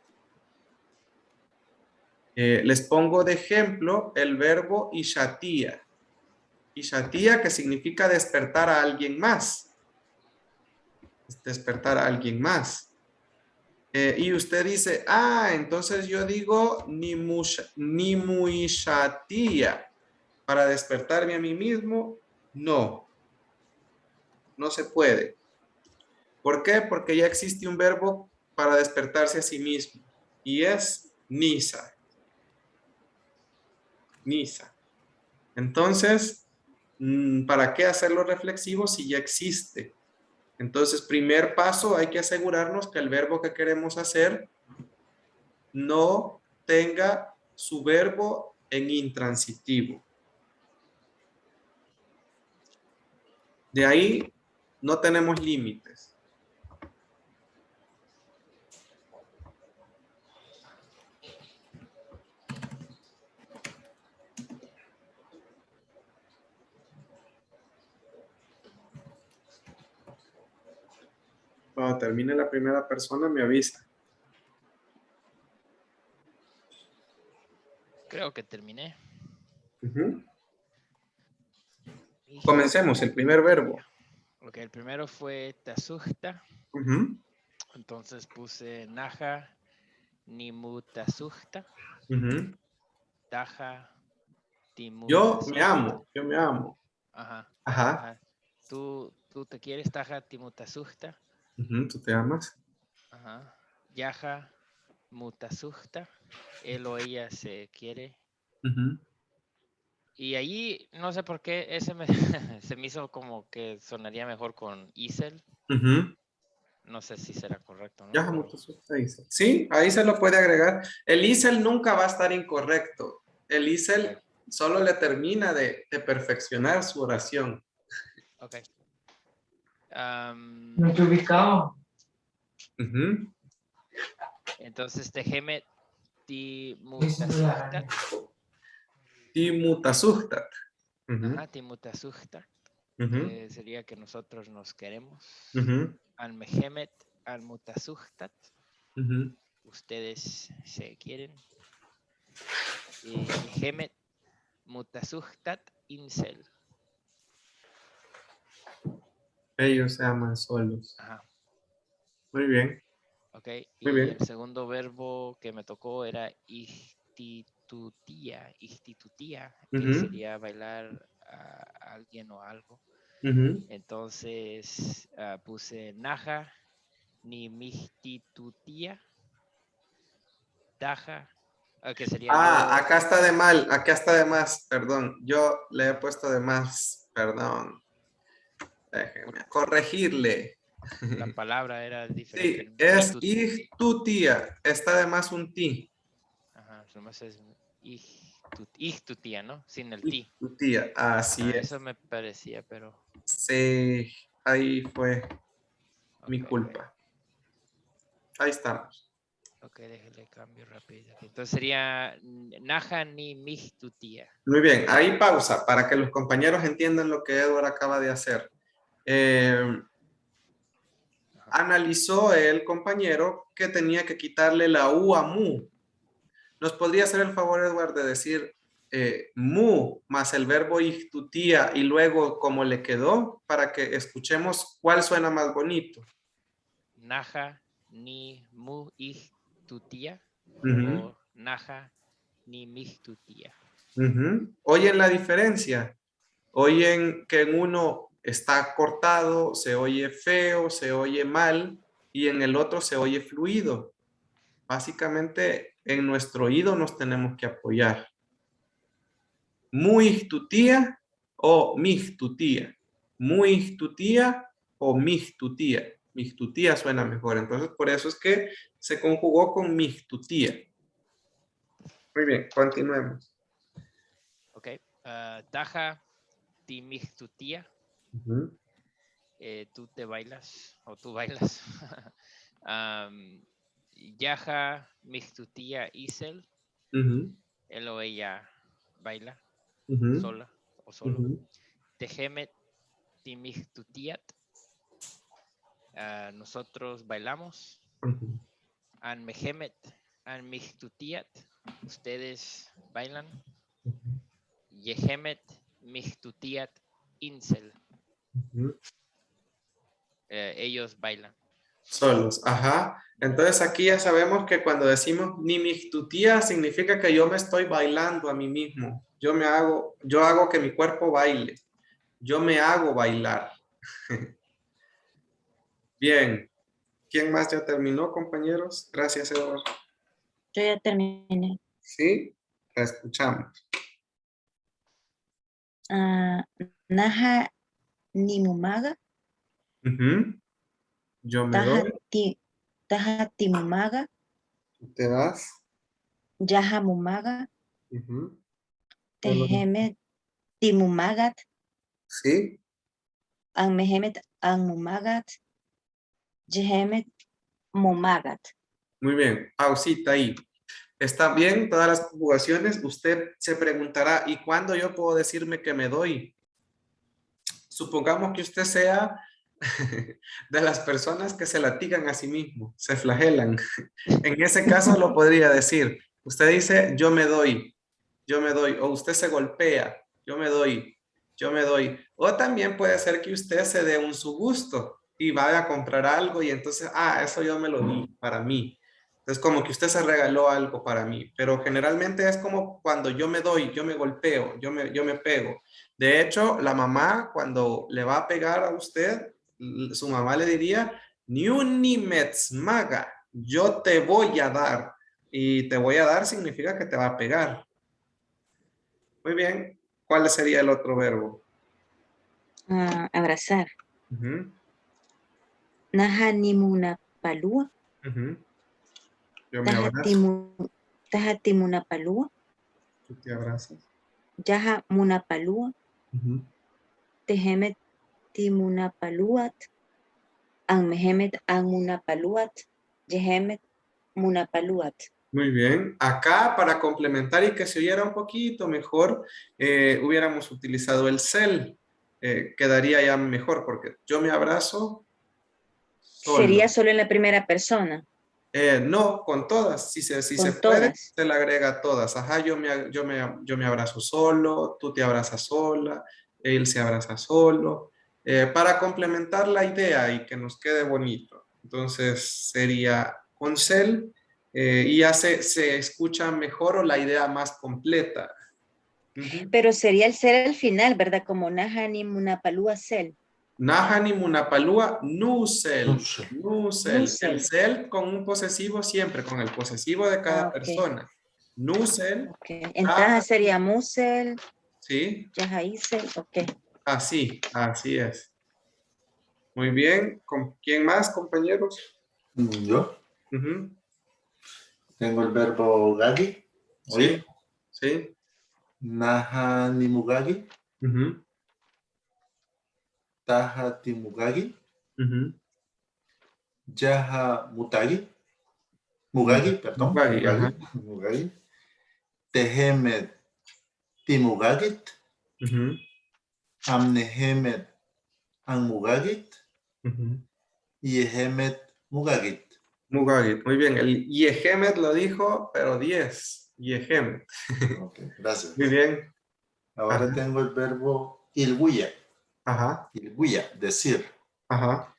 Les pongo de ejemplo el verbo ishatía. Ishatía, que significa despertar a alguien más. Despertar a alguien más. Y usted dice, entonces yo digo nimuishatía. Para despertarme a mí mismo, no. No se puede. ¿Por qué? Porque ya existe un verbo para despertarse a sí mismo. Y es nisa. Nisa. Entonces, ¿para qué hacerlo reflexivo si ya existe? Entonces, primer paso, hay que asegurarnos que el verbo que queremos hacer no tenga su verbo en intransitivo. De ahí no tenemos límites. Cuando termine la primera persona, me avisa. Creo que terminé. Comencemos, el primer verbo. Ok, el primero fue tasujta. Uh-huh. Entonces puse naja nimutasujta. Uh-huh. Taja Yo timutasujta. me amo. Ajá. Ajá. Ajá. ¿Tú te quieres taja timutasujta? Uh-huh. ¿Tú te amas? Ajá. Yaja mutasujta. Él o ella se quiere. Uh-huh. Y allí, no sé por qué, se me hizo como que sonaría mejor con Isel. Uh-huh. No sé si será correcto, ¿no? Ya, sí, ahí se lo puede agregar. El isel nunca va a estar incorrecto. El isel solo le termina de perfeccionar su oración. Ok. No estoy ubicado. Uh-huh. Entonces, Tehemet timutasujtat. Timutasujtat. Uh-huh. Ajá, timutasujtat. Uh-huh. Sería que nosotros nos queremos. Uh-huh. Al mehemet al mutasujtat. Uh-huh. Ustedes se quieren. Hemet mutasujtat insel. Ellos se aman solos. Ajá. Muy bien. Ok. Muy Y bien. el segundo verbo que me tocó era istitutía, que Uh-huh. sería bailar a alguien o algo. Uh-huh. Entonces puse naja ni mistitutía, taja Que sería Ah, yo. acá está de mal, acá está de más, perdón. Yo le he puesto de más, perdón. Déjenme corregirle. La palabra era diferente. Sí, es Tu, ich, tu tía. Está de más un ti. ajá, nomás es ich, tu tía, ¿no? Sin el Ich, ti. tu tía, así es. Eso me parecía, pero. Sí, ahí fue mi Ok, culpa. Ahí estamos. ok, déjale cambio rápido. Entonces sería Naja ni mich tu tía. Muy bien, ahí pausa para que los compañeros entiendan lo que Edward acaba de hacer. Analizó el compañero que tenía que quitarle la U a mu. ¿Nos podría hacer el favor, Edward, de decir mu más el verbo ich, tu tía y luego cómo le quedó para que escuchemos cuál suena más bonito? Naja ni mu ich tu tía. Uh-huh. O Naja ni mich tu tía. Uh-huh. ¿Oyen la diferencia? Oyen que en uno está cortado, se oye feo, se oye mal, y en el otro se oye fluido. Básicamente, en nuestro oído nos tenemos que apoyar. Muy tu tía o mi tu tía. Muy tu tía o mi tu tía. Mi tu tía suena mejor. Entonces, por eso es que se conjugó con mi tu tía. Muy bien, continuemos. Ok. Taja ti mich tu tía. Uh-huh. Tú te bailas o tú bailas. Yaja mich tu tía Isel. Uh-huh. Él o ella baila Uh-huh. sola o solo. Uh-huh. Tejemet ti mich tu tiat. Nosotros bailamos. Uh-huh. An mehemet an mich tu tiat. Ustedes bailan. Yehemet mich tu tiat insel. Uh-huh. Ellos bailan. Solos, ajá. Entonces aquí ya sabemos que cuando decimos ni mi tu tía significa que yo me estoy bailando a mí mismo. Yo hago que mi cuerpo baile. Yo me hago bailar. Bien. ¿Quién más ya terminó, compañeros? Gracias, Eduardo. Yo ya terminé. Sí, la escuchamos. Naja ni mumaga. Uh-huh. Yo me doy. Taja timumaga. Tú te das. Yaja mumaga. Uh-huh. Tehemet timumagat. Sí. An mehemet an mumagat. Yehemet mumagat. Muy bien. Pausita ahí. ¿Está bien todas las conjugaciones? Usted se preguntará, ¿y cuándo yo puedo decirme que me doy? Supongamos que usted sea de las personas que se latigan a sí mismo, se flagelan. En ese caso lo podría decir. Usted dice, yo me doy, o usted se golpea, yo me doy, yo me doy. O también puede ser que usted se dé un su gusto y vaya a comprar algo y entonces, eso yo me lo di para mí. Entonces, como que usted se regaló algo para mí, pero generalmente es como cuando yo me doy, yo me golpeo, yo me pego. De hecho, la mamá, cuando le va a pegar a usted, su mamá le diría, ni un ni maga, yo te voy a dar. Y te voy a dar significa que te va a pegar. Muy bien. ¿Cuál sería el otro verbo? Abrazar. Uh-huh. Naja ni munapalua. Uh-huh. Yo me abrazo. Taja timunapalua. Tú te abrazas. Yaja munapalua. Uh-huh. Tehemet timunapaluat. An mehemet an munapaluat. Yehemet munapaluat. Muy bien. Acá, para complementar y que se oyera un poquito mejor, hubiéramos utilizado el cel. Quedaría ya mejor porque yo me abrazo solo. Sería solo en la primera persona. No, con todas. Si se puede, todas. se le agrega todas. Ajá, yo me abrazo solo, tú te abrazas sola, él se abraza solo. Para complementar la idea y que nos quede bonito. Entonces sería con cel y ya se escucha mejor o la idea más completa. Uh-huh. Pero sería el ser al final, ¿verdad? Como Nahani Munapalua Cel. Nahani Munapalua Nusel. Nusel. El cel con un posesivo siempre, con el posesivo de cada persona. Nusel, Ok. En Taja sería Musel, sí, Yajaisel. Ok. así es. Muy bien. ¿Con quién más, compañeros? Yo Ujú, tengo el verbo gagi. sí, sí. Naha nimugagi. Ujú, Taha timugagi. ujú. Yaha mutagi. Mugagi, perdón. Mugagi, ajá. Mugagi. Tehemet timugagit. Ujú, Amnehemet anmugagit. ujú. Yehemet mugagit. Mugagi, muy bien. El Yehemet lo dijo, pero 10. Yehemet. Ok, gracias. Muy bien. Ahora Ajá, tengo el verbo ilguya. ajá, Ilguya, decir. ajá,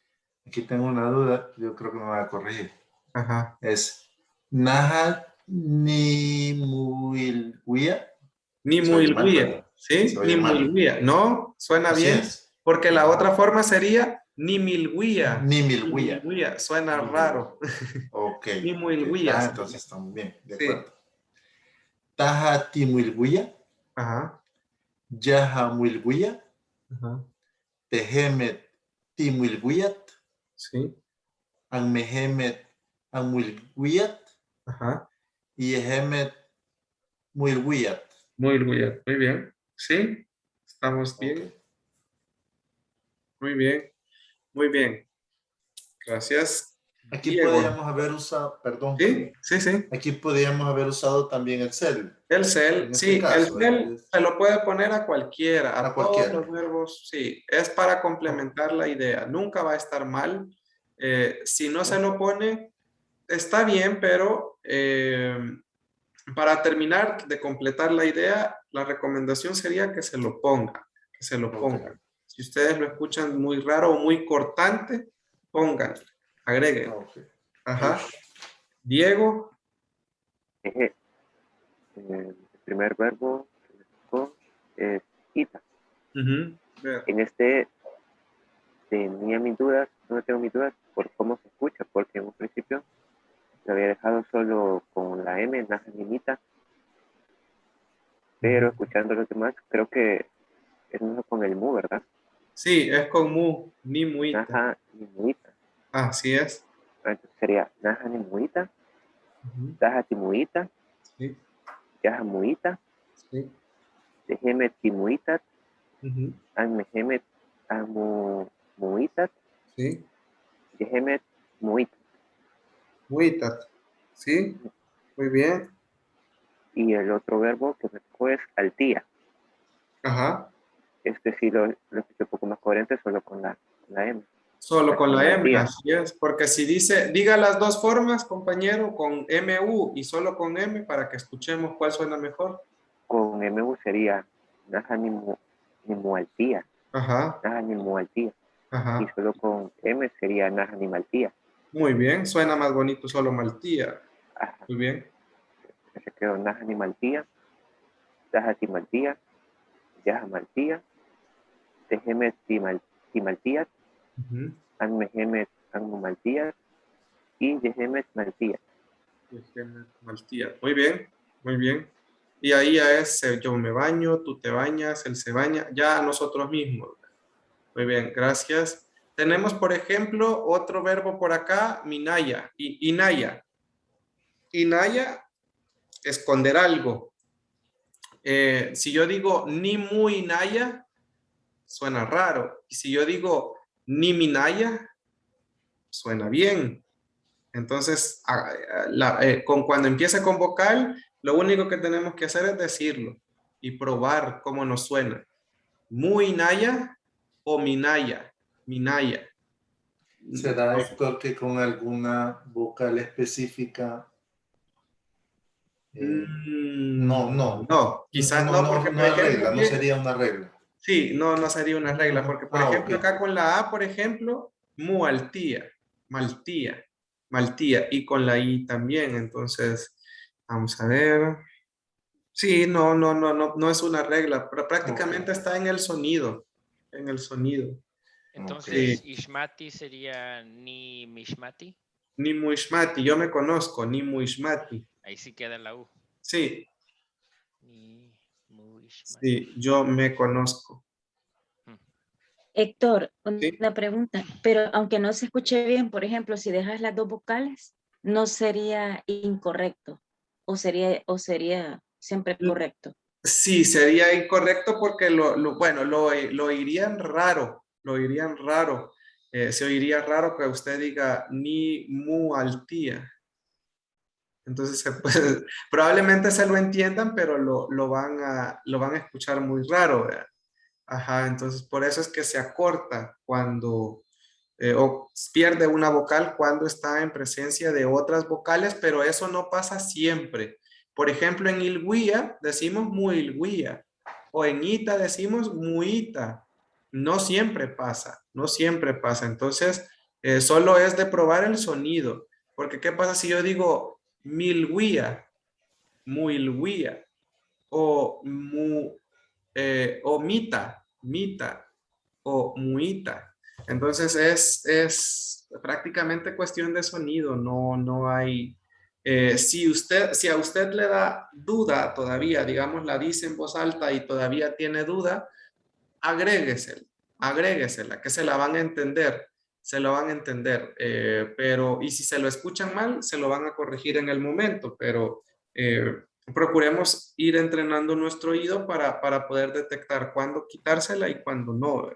Aquí tengo una duda, yo creo que me va a corregir. ajá. Es Naha nimuilguya. Ni Se oye muy mal, guía, ¿verdad? Se ¿sí? Ni oye muy mal. guía. No, suena Así bien, es. porque la otra forma sería ni mil guía. Ni mil Nimilguya. guía, suena Nimilguya. raro. Ok, Ni ok. muy guía. Entonces estamos bien, de Sí. acuerdo. Taha timuilguya. Ajá, Yaha muilguya. ajá, Tehemet timuilguyat. sí, Anmehemet anmuilguyat. ajá. Y Yehemet muilguyat. Muy guía, muy bien. Sí, estamos Ok. bien. Muy bien, muy bien. Gracias, Aquí Diego. podríamos haber usado, perdón, Sí, sí, sí. aquí podríamos haber usado también el cel. El cel, En este sí, el caso, cel se lo puede poner a cualquiera, a a todos cualquiera. los verbos, sí, es para complementar la idea, nunca va a estar mal. Si no se lo pone, está bien, pero para terminar de completar la idea, la recomendación sería que se lo ponga, que se lo Ok, pongan. Si ustedes lo escuchan muy raro o muy cortante, pongan, agreguen. ok. Ajá. Diego. El primer verbo es ita. Ujú, ver. En este tenía mis dudas, no tengo mis dudas por cómo se escucha, porque en un principio lo había dejado solo con la M, naja nimita, pero escuchando los demás, creo que es mismo con el mu, ¿verdad? Sí, es con mu, ni muita. Naja nimuita. Así es. Entonces sería naja nimuita, Ujú, taja timuita, sí, yaja muita, sí. tejeme timuitat, Ujú, anmehemet amu muitat, sí. yehemet muitat. Muitat. Sí, muy bien. Y el otro verbo que me tocó es altía. Ajá. Este sí lo escuché un poco más coherente solo con la M. Solo con la M, Altía. así es. Porque si dice, diga las dos formas, compañero, con MU y solo con M para que escuchemos cuál suena mejor. Con MU sería naja nimualtía. Ajá, Naja nimualtía. Y ajá. solo con M sería naja nimaltía. Muy bien. Suena más bonito solo Maltía. Ajá. Muy bien. Se quedó naja nimaltía, taja timaltía, yaja maltía, tejemet timaltía, Ujú. anmehemet anmumaltía y yehemet maltía. Maltía. Muy bien, muy bien. Y ahí ya es yo me baño, tú te bañas, él se baña, ya nosotros mismos. Muy bien, gracias. Tenemos, por ejemplo, otro verbo por acá, minaya y inaya. Inaya, esconder algo. Si yo digo ni muy inaya, suena raro. Y si yo digo ni minaya, suena bien. Entonces, con cuando empieza con vocal, lo único que tenemos que hacer es decirlo y probar cómo nos suena. Muy naya o minaya. Minaya. ¿Será esto que con alguna vocal específica? No, no, No, quizás no, porque no por es ejemplo, regla, no sería una regla. sí, no, no sería una regla, porque por Ah, ok. ejemplo, acá con la A, por ejemplo, mualtía, maltía, maltía, y con la I también, entonces, vamos a ver. Sí, no es una regla, pero prácticamente Ok, está en el sonido, en el sonido. ok. Entonces, Ishmati sería ni Mishmati. Ni muishmati, yo me conozco, ni muishmati. Ahí sí queda la U. Sí, Ni, muish, man. sí, yo me conozco. Héctor, Sí. una pregunta, pero aunque no se escuche bien, por ejemplo, si dejas las dos vocales, no sería incorrecto o sería siempre correcto. Sí, sería incorrecto porque bueno, lo oirían raro, lo oirían raro. Se oiría raro que usted diga ni mu altía. Entonces, probablemente se lo entiendan, pero lo van a escuchar muy raro, ¿verdad? Ajá, entonces por eso es que se acorta cuando, o pierde una vocal cuando está en presencia de otras vocales, pero eso no pasa siempre. Por ejemplo, en ilguía decimos muilguía, o en ita decimos muita. No siempre pasa, no siempre pasa. Entonces, solo es de probar el sonido, porque ¿qué pasa si yo digo milguía, muilguía, o o mita o muita? Entonces es prácticamente cuestión de sonido, no hay... si a usted le da duda todavía, digamos, la dice en voz alta y todavía tiene duda, agréguesela, que se la van a entender, se lo van a entender, pero, y si se lo escuchan mal, se lo van a corregir en el momento, pero procuremos ir entrenando nuestro oído para poder detectar cuándo quitársela y cuándo no.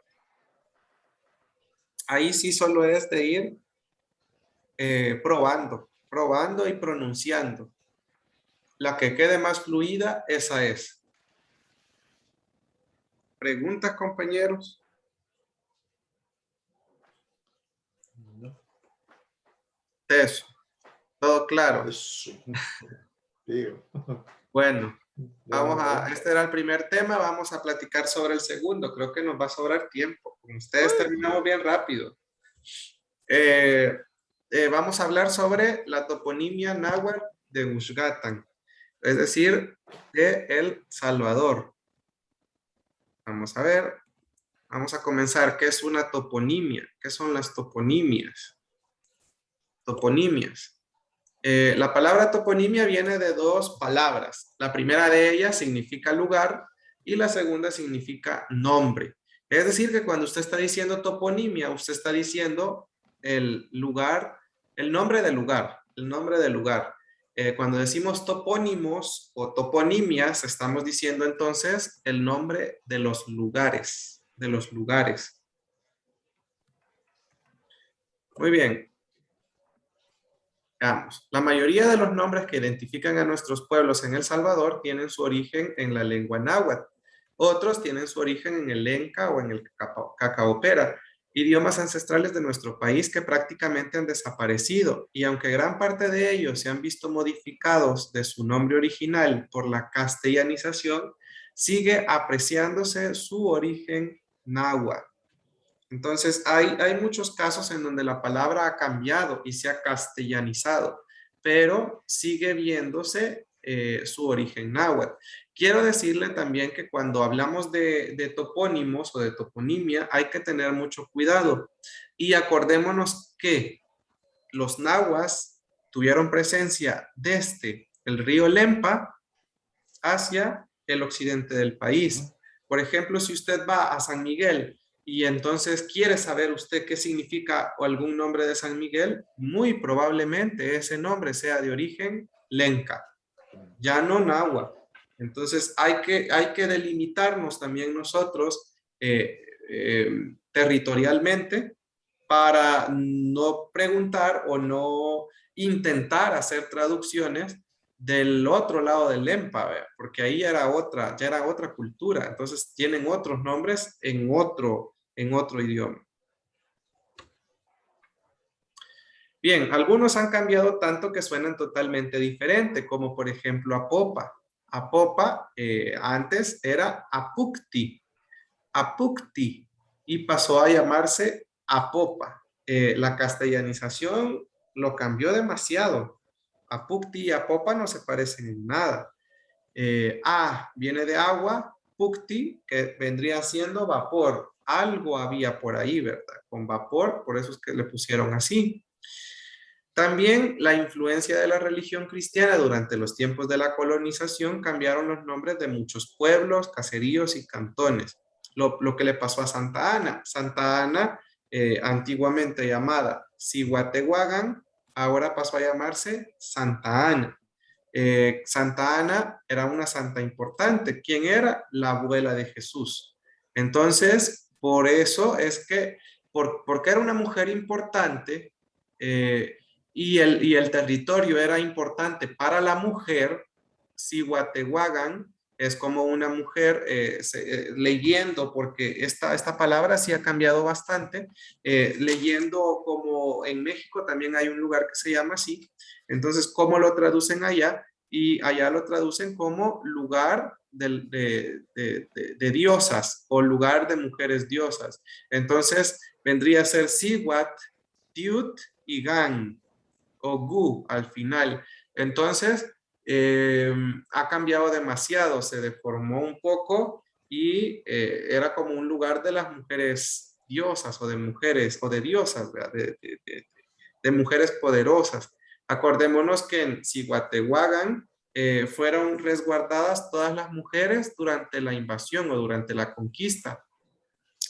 Ahí sí solo es de ir probando y pronunciando. La que quede más fluida, esa es. ¿Preguntas, compañeros? No. Eso, todo claro. Eso. Digo. Bueno, Ya. este era el primer tema, vamos a platicar sobre el segundo. Creo que nos va a sobrar tiempo. Con ustedes terminamos bien rápido. Vamos a hablar sobre la toponimia náhuatl de Uxgatan, es decir, de El Salvador. Vamos a ver, vamos a comenzar. ¿Qué es una toponimia? ¿Qué son las toponimias? Toponimias. La palabra toponimia viene de dos palabras. La primera de ellas significa lugar y la segunda significa nombre. Es decir, que cuando usted está diciendo toponimia, usted está diciendo el lugar, el nombre del lugar, el nombre del lugar. Cuando decimos topónimos o toponimias, estamos diciendo entonces el nombre de los lugares, de los lugares. Muy bien. Veamos, la mayoría de los nombres que identifican a nuestros pueblos en El Salvador tienen su origen en la lengua náhuatl. Otros tienen su origen en el lenca o en el cacaopera, idiomas ancestrales de nuestro país que prácticamente han desaparecido. Y aunque gran parte de ellos se han visto modificados de su nombre original por la castellanización, sigue apreciándose su origen náhuatl. Entonces, hay muchos casos en donde la palabra ha cambiado y se ha castellanizado, pero sigue viéndose su origen náhuatl. Quiero decirle también que cuando hablamos de topónimos o de toponimia, hay que tener mucho cuidado. Y acordémonos que los nahuas tuvieron presencia desde el río Lempa hacia el occidente del país. Por ejemplo, si usted va a San Miguel y entonces quiere saber usted qué significa algún nombre de San Miguel, muy probablemente ese nombre sea de origen lenca, ya no náhuatl. Entonces hay que delimitarnos también nosotros territorialmente para no preguntar o no intentar hacer traducciones del otro lado del Lempa, ¿ve? Porque ahí ya era otra cultura, entonces tienen otros nombres en otro idioma. Bien, algunos han cambiado tanto que suenan totalmente diferente, como por ejemplo Apopa. Apopa antes era Apucti, y pasó a llamarse Apopa. La castellanización lo cambió demasiado. Apucti y Apopa no se parecen en nada. A viene de agua, Pucti, que vendría siendo vapor. Algo había por ahí, ¿verdad? Con vapor, por eso es que le pusieron así. También la influencia de la religión cristiana durante los tiempos de la colonización cambiaron los nombres de muchos pueblos, caseríos y cantones. Lo que le pasó a Santa Ana. Santa Ana, antiguamente llamada Cihuatehuagan, ahora pasó a llamarse Santa Ana. Santa Ana era una santa importante. ¿Quién era? La abuela de Jesús. Entonces, por eso es que, porque era una mujer importante, y el territorio era importante para la mujer, Cihuatehuagan es como una mujer, leyendo, porque esta palabra sí ha cambiado bastante, leyendo como en México también hay un lugar que se llama así. Entonces, ¿cómo lo traducen allá? Y allá lo traducen como lugar de diosas o lugar de mujeres diosas. Entonces, vendría a ser Siwat, Tiut y Gan, o Gu al final. Entonces, ha cambiado demasiado, se deformó un poco y era como un lugar de las mujeres diosas o de mujeres o de diosas, ¿verdad? De mujeres poderosas. Acordémonos que en Cihuatehuagan fueron resguardadas todas las mujeres durante la invasión o durante la conquista.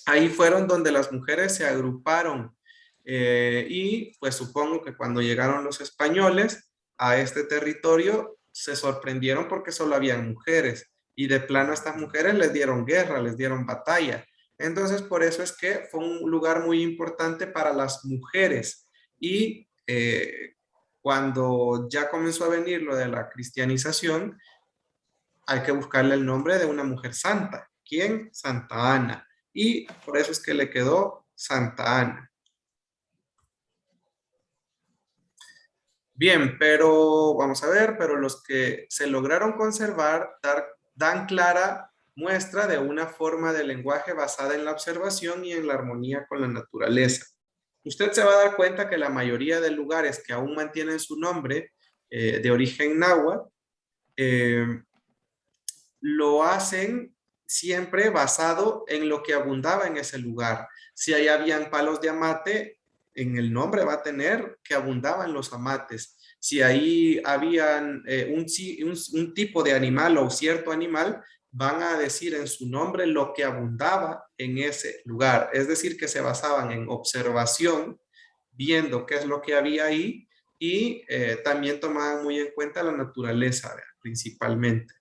Ahí fueron donde las mujeres se agruparon, y pues supongo que cuando llegaron los españoles a este territorio se sorprendieron porque solo habían mujeres y de plano a estas mujeres les dieron guerra, les dieron batalla. Entonces por eso es que fue un lugar muy importante para las mujeres y cuando ya comenzó a venir lo de la cristianización, hay que buscarle el nombre de una mujer santa. ¿Quién? Santa Ana. Y por eso es que le quedó Santa Ana. Bien, pero vamos a ver, pero los que se lograron conservar dan clara muestra de una forma de lenguaje basada en la observación y en la armonía con la naturaleza. Usted se va a dar cuenta que la mayoría de lugares que aún mantienen su nombre de origen náhuatl, lo hacen siempre basado en lo que abundaba en ese lugar. Si ahí habían palos de amate, en el nombre va a tener que abundaban los amates. Si ahí habían un tipo de animal o cierto animal, van a decir en su nombre lo que abundaba en ese lugar. Es decir, que se basaban en observación, viendo qué es lo que había ahí y también tomaban muy en cuenta la naturaleza, principalmente.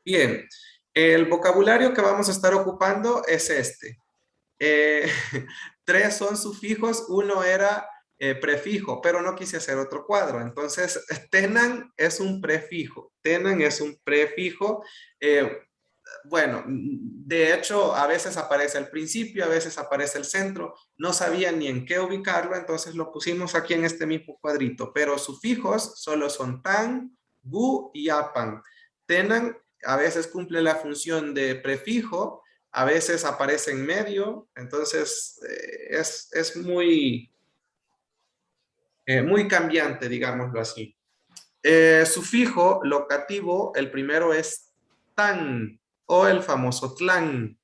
Bien, el vocabulario que vamos a estar ocupando es este. 3 son sufijos, 1 era prefijo, pero no quise hacer otro cuadro. Entonces, tenan es un prefijo. Tenan es un prefijo. Bueno, de hecho, a veces aparece al principio, a veces aparece el centro. No sabía ni en qué ubicarlo, entonces lo pusimos aquí en este mismo cuadrito. Pero sufijos solo son tan, gu y apan. Tenan a veces cumple la función de prefijo, a veces aparece en medio, entonces es muy cambiante, digámoslo así. Sufijo locativo, el primero es tan o el famoso tlan.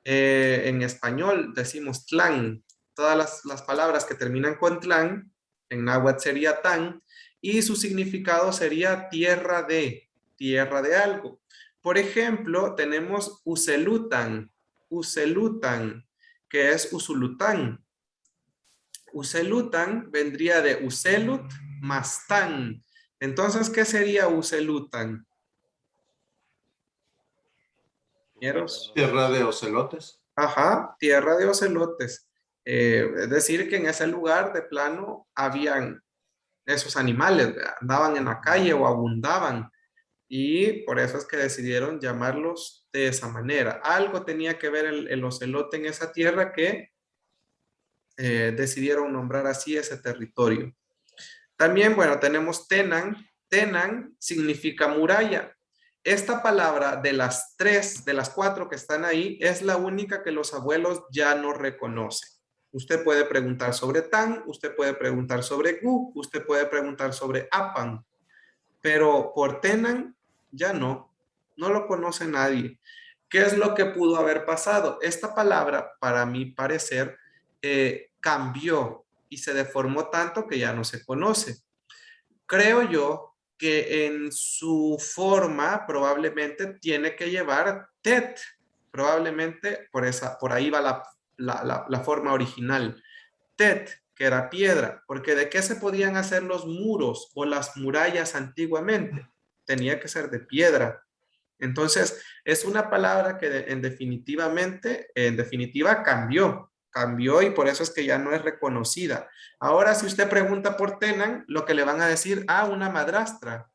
En español decimos tlan. Todas las palabras que terminan con tlan, en náhuatl sería tan, y su significado sería tierra de algo. Por ejemplo, tenemos Uselutan, que es Usulután. Uselutan vendría de Uselut más tan. Entonces, ¿qué sería Uselutan? Tierra de ocelotes. Ajá, tierra de ocelotes. Es decir, que en ese lugar de plano habían esos animales, andaban en la calle o abundaban. Y por eso es que decidieron llamarlos de esa manera. Algo tenía que ver el ocelote en esa tierra que decidieron nombrar así ese territorio. También, bueno, tenemos Tenan. Tenan significa muralla. Esta palabra de las 3, de las 4 que están ahí, es la única que los abuelos ya no reconocen. Usted puede preguntar sobre Tan, usted puede preguntar sobre Gu, usted puede preguntar sobre Apan, pero por Tenan ya no lo conoce nadie. ¿Qué es lo que pudo haber pasado? Esta palabra, para mi parecer, cambió y se deformó tanto que ya no se conoce. Creo yo que en su forma probablemente tiene que llevar Tet. Probablemente por ahí va la forma original. Tet, que era piedra, porque ¿de qué se podían hacer los muros o las murallas antiguamente? Tenía que ser de piedra. Entonces, es una palabra que en definitiva cambió y por eso es que ya no es reconocida. Ahora, si usted pregunta por Tenan, lo que le van a decir, una madrastra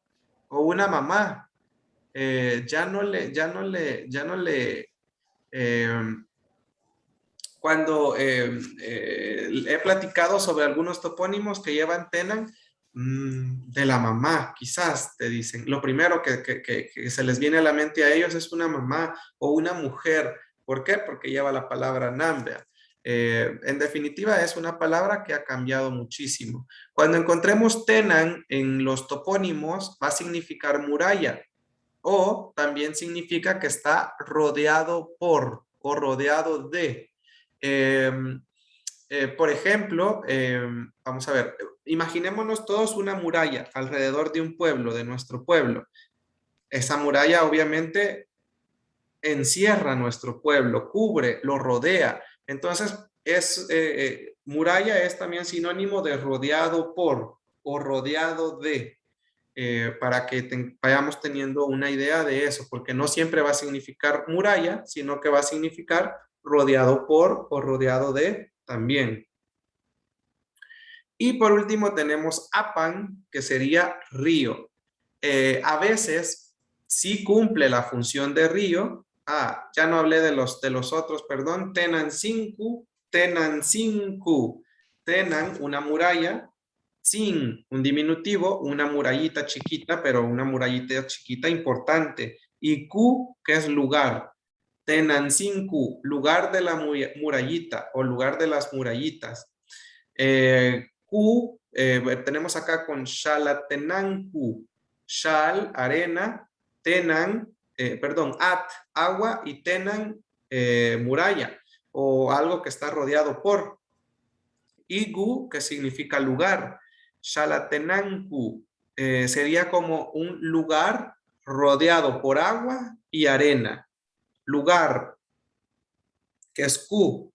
o una mamá. Eh, cuando he platicado sobre algunos topónimos que llevan Tenan, de la mamá, quizás te dicen. Lo primero que se les viene a la mente a ellos es una mamá o una mujer. ¿Por qué? Porque lleva la palabra Nambea. En definitiva, es una palabra que ha cambiado muchísimo. Cuando encontremos Tenan en los topónimos, va a significar muralla o también significa que está rodeado por o rodeado de. Por ejemplo, vamos a ver, imaginémonos todos una muralla alrededor de un pueblo, de nuestro pueblo. Esa muralla obviamente encierra nuestro pueblo, cubre, lo rodea. Entonces, muralla es también sinónimo de rodeado por o rodeado de. Para que vayamos teniendo una idea de eso, porque no siempre va a significar muralla, sino que va a significar rodeado por o rodeado de también. Y por último tenemos apan, que sería río. A veces sí cumple la función de río. Ya no hablé de los otros, perdón. Tenancincu, Tenan, una muralla. Sin, un diminutivo, una murallita chiquita, pero una murallita chiquita importante. Y Q, que es lugar. Tenancincu, lugar de la murallita o lugar de las murallitas. Q, tenemos acá con Xalatenancu. Xal, arena, Tenan, At, agua y Tenan, muralla o algo que está rodeado por. Igu, que significa lugar. Xalatenancu sería como un lugar rodeado por agua y arena. Lugar, que es Q.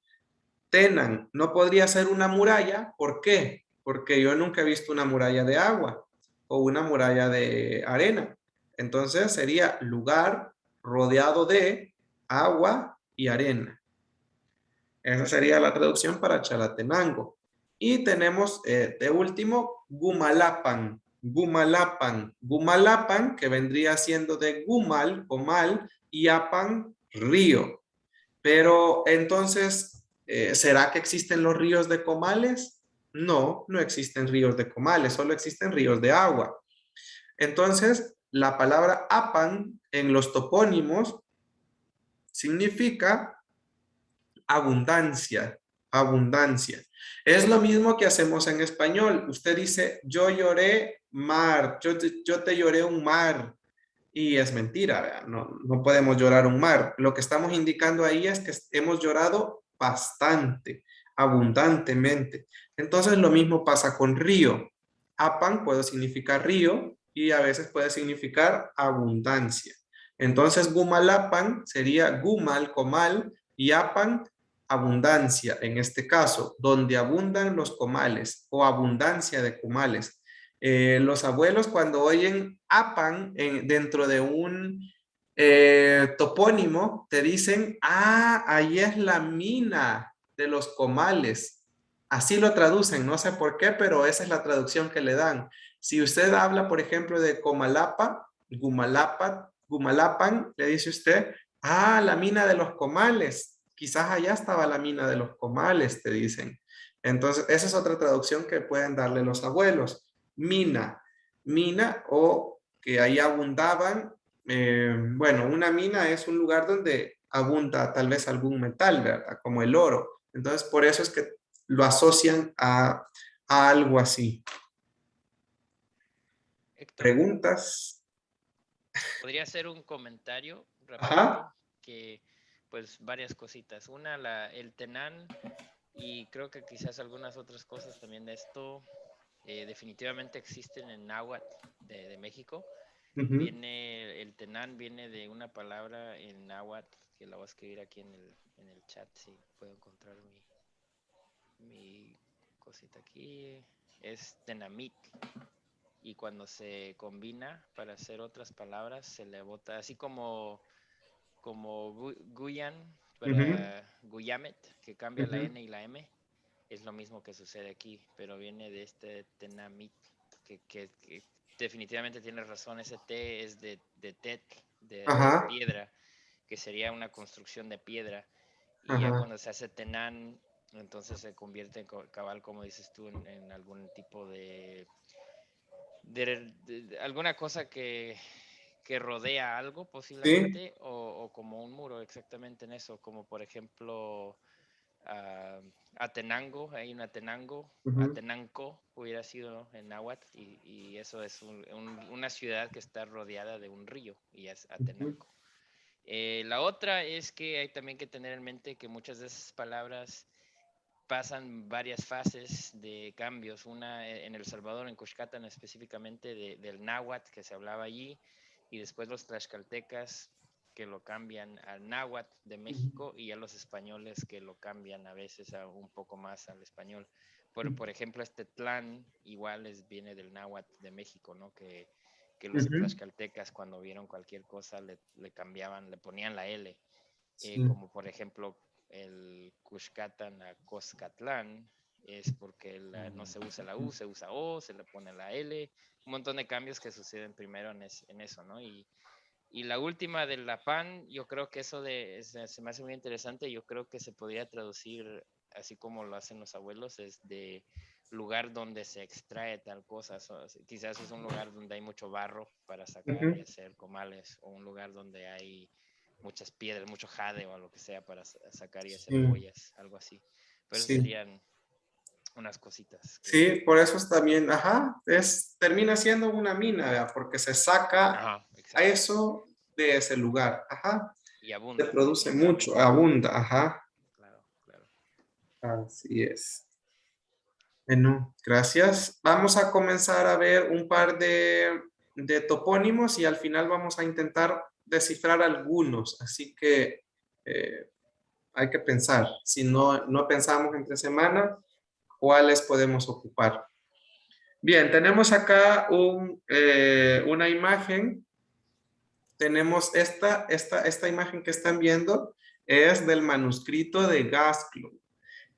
Tenan, no podría ser una muralla. ¿Por qué? Porque yo nunca he visto una muralla de agua o una muralla de arena. Entonces sería lugar rodeado de agua y arena. Esa sería la traducción para Chalatenango. Y tenemos de último Gumalapan. Gumalapan. Gumalapan, que vendría siendo de Gumal, comal, y Apan, río. Pero entonces, ¿será que existen los ríos de comales? No, no existen ríos de comales, solo existen ríos de agua. Entonces, la palabra Apan en los topónimos significa abundancia, abundancia. Es lo mismo que hacemos en español. Usted dice, yo lloré mar, yo te lloré un mar. Y es mentira, no podemos llorar un mar. Lo que estamos indicando ahí es que hemos llorado bastante, abundantemente. Entonces lo mismo pasa con río. Apan puede significar río y a veces puede significar abundancia. Entonces Gumalapan sería Gumal, comal, y Apan, abundancia, en este caso, donde abundan los comales o abundancia de comales. Los abuelos cuando oyen Apan dentro de un topónimo, te dicen, ahí es la mina de los comales. Así lo traducen, no sé por qué, pero esa es la traducción que le dan. Si usted habla, por ejemplo, de Comalapa, Gumalapan, le dice usted, la mina de los comales. Quizás allá estaba la mina de los comales, te dicen. Entonces, esa es otra traducción que pueden darle los abuelos. Mina o que ahí abundaban. Bueno, una mina es un lugar donde abunda tal vez algún metal, ¿verdad? Como el oro. Entonces, por eso es que lo asocian a algo así. Héctor, ¿Preguntas? podría hacer un comentario Ajá. rapidito, que pues varias cositas. Una, el Tenan Y creo que quizás algunas otras cosas también de esto definitivamente existen en náhuatl de México. Ujú. El tenán viene de una palabra en náhuatl que la voy a escribir aquí en el chat si puedo encontrar mi cosita aquí. Es tenamit. Y cuando se combina para hacer otras palabras se le bota, así como Guyan Ujú. para Guyamet, que cambia la Ujú. N y la M. Es lo mismo que sucede aquí, pero viene de este tenamit, que definitivamente tiene razón, ese T es de tet, de Ajá, piedra, que sería una construcción de piedra, y ya ajá. cuando se hace tenán, entonces se convierte en cabal, como dices tú, en algún tipo de alguna cosa que rodea algo Sí. posiblemente, o como un muro exactamente en eso, como por ejemplo a Atenango, hay un Atenango, Ujú. Atenanco hubiera sido en náhuatl, y eso es una ciudad que está rodeada de un río, y es Ujú. Atenanco. La otra es que hay también que tener en mente que muchas de esas palabras pasan varias fases de cambios. Una en El Salvador, en Cuxcatan específicamente, del náhuatl que se hablaba allí, y después los tlaxcaltecas que lo cambian al náhuatl de México, y ya los españoles que lo cambian a veces un poco más al español. Por ejemplo, este tlán igual viene del náhuatl de México, ¿no? Que los Ujú. tlaxcaltecas cuando vieron cualquier cosa le cambiaban, le ponían la L, Sí. como por ejemplo el Cuxcatan a Coscatlán, es porque no se usa la U, se usa O, se le pone la L, un montón de cambios que suceden primero en eso, ¿no? Y la última de la PAN, yo creo que se me hace muy interesante, yo creo que se podría traducir así como lo hacen los abuelos, es de lugar donde se extrae tal cosa. Quizás es un lugar donde hay mucho barro para sacar y Ujú. hacer comales, o un lugar donde hay muchas piedras, mucho jade o lo que sea para sacar y hacer Sí. joyas, algo así. Pero eso Sí. serían unas cositas Sí, por eso es también, ajá, termina siendo una mina, ¿verdad? Porque se saca Ajá, a exacto. eso de ese lugar, ajá, Y se abunda, produce mucho, definitivamente. abunda, ajá, Claro, claro. así es. Bueno, gracias. Vamos a comenzar a ver un par de topónimos y al final vamos a intentar descifrar algunos, así que hay que pensar, si no pensamos entre semana, ¿cuáles podemos ocupar? Bien, tenemos acá una imagen. Tenemos esta imagen que están viendo es del manuscrito de Gasclo.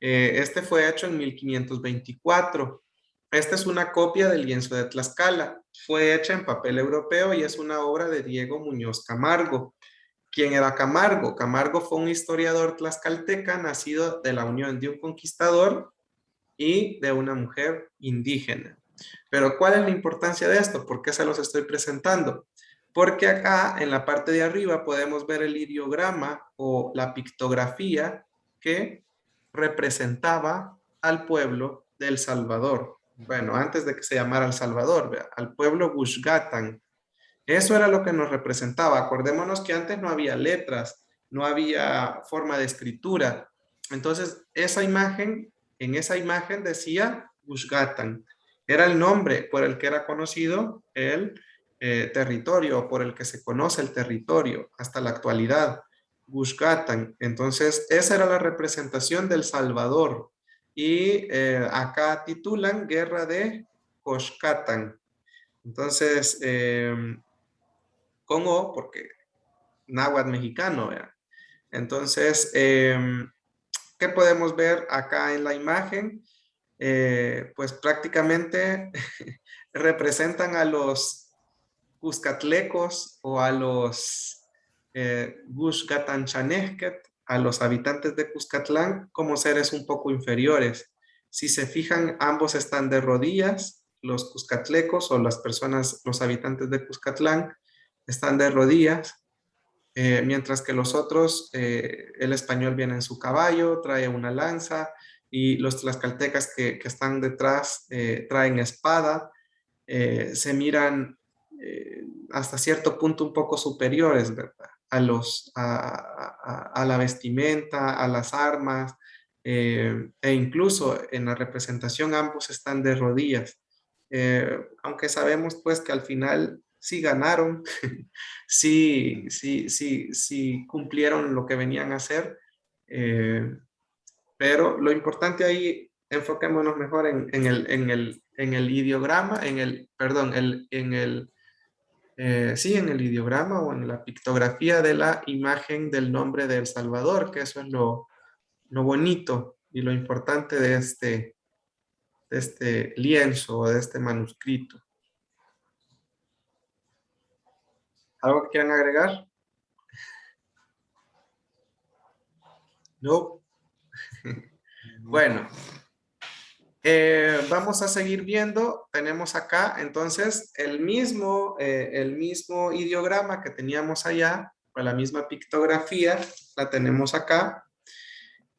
Este fue hecho en 1524. Esta es una copia del lienzo de Tlaxcala. Fue hecha en papel europeo y es una obra de Diego Muñoz Camargo. ¿Quién era Camargo? Camargo fue un historiador tlaxcalteca nacido de la unión de un conquistador y de una mujer indígena. Pero ¿cuál es la importancia de esto? ¿Por qué se los estoy presentando? Porque acá en la parte de arriba podemos ver el ideograma o la pictografía que representaba al pueblo del Salvador. Bueno, antes de que se llamara El Salvador, ¿vea? Al pueblo Gushgatan. Eso era lo que nos representaba. Acordémonos que antes no había letras, no había forma de escritura. Entonces, en esa imagen decía Gushgatan. Era el nombre por el que era conocido el territorio, por el que se conoce el territorio hasta la actualidad. Gushgatan. Entonces, esa era la representación del Salvador. Y acá titulan Guerra de Coxcatan. Entonces, con O, porque náhuatl mexicano, ¿verdad? Entonces, ¿qué podemos ver acá en la imagen? Pues prácticamente representan a los cuscatlecos o a los Guxgatanchanezket, a los habitantes de Cuscatlán, como seres un poco inferiores. Si se fijan, ambos están de rodillas, los cuscatlecos o las personas, los habitantes de Cuscatlán, están de rodillas, mientras que los otros, el español viene en su caballo, trae una lanza, y los tlaxcaltecas que están detrás traen espada, se miran hasta cierto punto un poco superiores, ¿verdad? A la vestimenta, a las armas, e incluso en la representación ambos están de rodillas. Aunque sabemos pues que al final sí ganaron, sí cumplieron lo que venían a hacer, pero lo importante ahí, enfoquémonos mejor en el ideograma, perdón, sí, en el ideograma o en la pictografía de la imagen del nombre de El Salvador, que eso es lo bonito y lo importante de este lienzo o de este manuscrito. ¿Algo que quieran agregar? No. Bueno, vamos a seguir viendo. Tenemos acá entonces el mismo ideograma que teníamos allá, o la misma pictografía, la tenemos acá.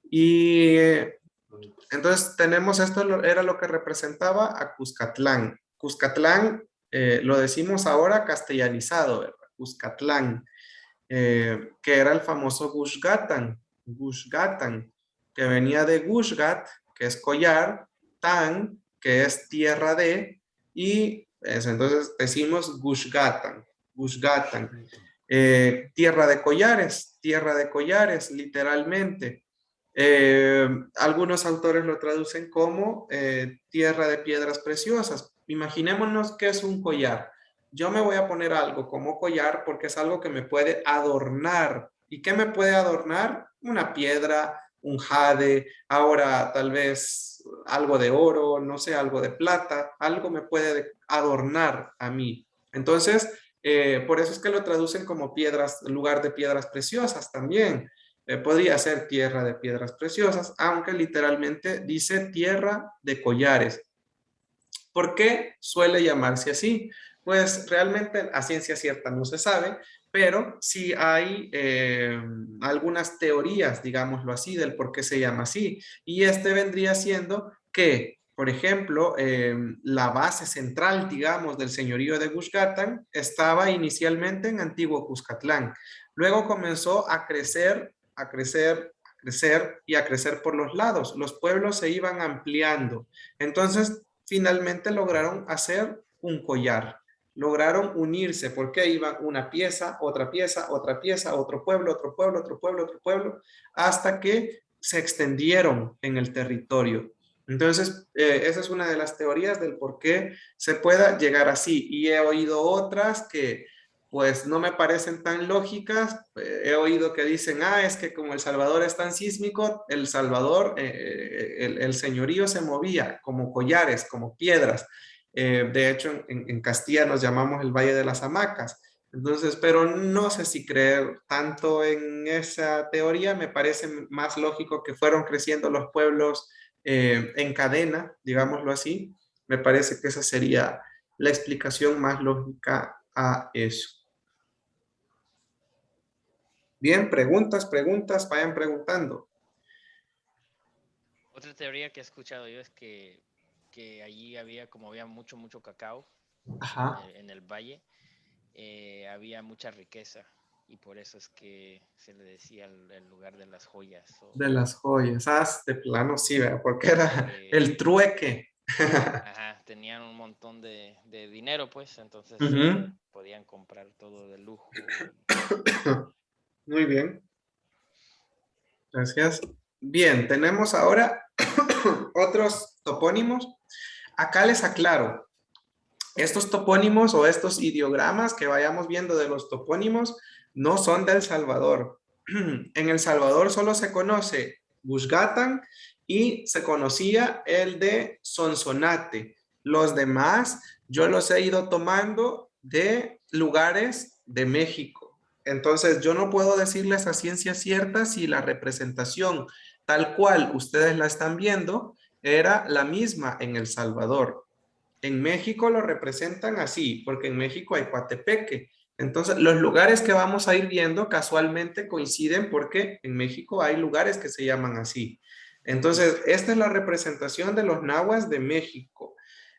Y entonces tenemos esto, era lo que representaba a Cuscatlán. Cuscatlán, lo decimos ahora castellanizado, ¿verdad? Cuscatlán, que era el famoso Gushgatan, que venía de Gushgat, que es collar, Tan, que es tierra de, y entonces decimos Gushgatan, tierra de collares, literalmente. Algunos autores lo traducen como tierra de piedras preciosas. Imaginémonos que es un collar. Yo me voy a poner algo como collar porque es algo que me puede adornar. ¿Y qué me puede adornar? Una piedra, un jade, ahora tal vez algo de oro, no sé, algo de plata, algo me puede adornar a mí. Entonces, por eso es que lo traducen como piedras, lugar de piedras preciosas también. Podría ser tierra de piedras preciosas, aunque literalmente dice tierra de collares. ¿Por qué suele llamarse así? Pues realmente a ciencia cierta no se sabe, pero sí hay algunas teorías, digámoslo así, del por qué se llama así. Y este vendría siendo que, por ejemplo, la base central, digamos, del señorío de Gushgatan estaba inicialmente en Antiguo Cuscatlán. Luego comenzó a crecer y a crecer por los lados. Los pueblos se iban ampliando. Entonces, finalmente lograron hacer un collar. Lograron unirse porque iban una pieza, otra pieza, otra pieza, otro pueblo, otro pueblo, otro pueblo, otro pueblo, hasta que se extendieron en el territorio. Entonces, esa es una de las teorías del por qué se pueda llegar así. Y he oído otras que pues no me parecen tan lógicas. He oído que dicen, es que como El Salvador es tan sísmico, El Salvador, el señorío se movía como collares, como piedras. De hecho, en Castilla nos llamamos el Valle de las Hamacas. Entonces, pero no sé si creer tanto en esa teoría. Me parece más lógico que fueron creciendo los pueblos en cadena, digámoslo así. Me parece que esa sería la explicación más lógica a eso. Bien, preguntas, vayan preguntando. Otra teoría que he escuchado yo es que allí había mucho cacao. Ajá. En el valle, había mucha riqueza y por eso es que se le decía el lugar de las joyas. De las joyas, de plano sí, ¿verdad? Porque era el trueque. Ajá, tenían un montón de dinero, pues, entonces podían comprar todo de lujo. Muy bien. Gracias. Bien, tenemos ahora otros topónimos. Acá les aclaro, estos topónimos o estos ideogramas que vayamos viendo de los topónimos no son de El Salvador. En El Salvador solo se conoce Gushgatan y se conocía el de Sonsonate. Los demás yo los he ido tomando de lugares de México. Entonces yo no puedo decirles a ciencia cierta si la representación tal cual ustedes la están viendo era la misma en El Salvador. En México lo representan así, porque en México hay Coatepeque. Entonces, los lugares que vamos a ir viendo casualmente coinciden porque en México hay lugares que se llaman así. Entonces, esta es la representación de los nahuas de México.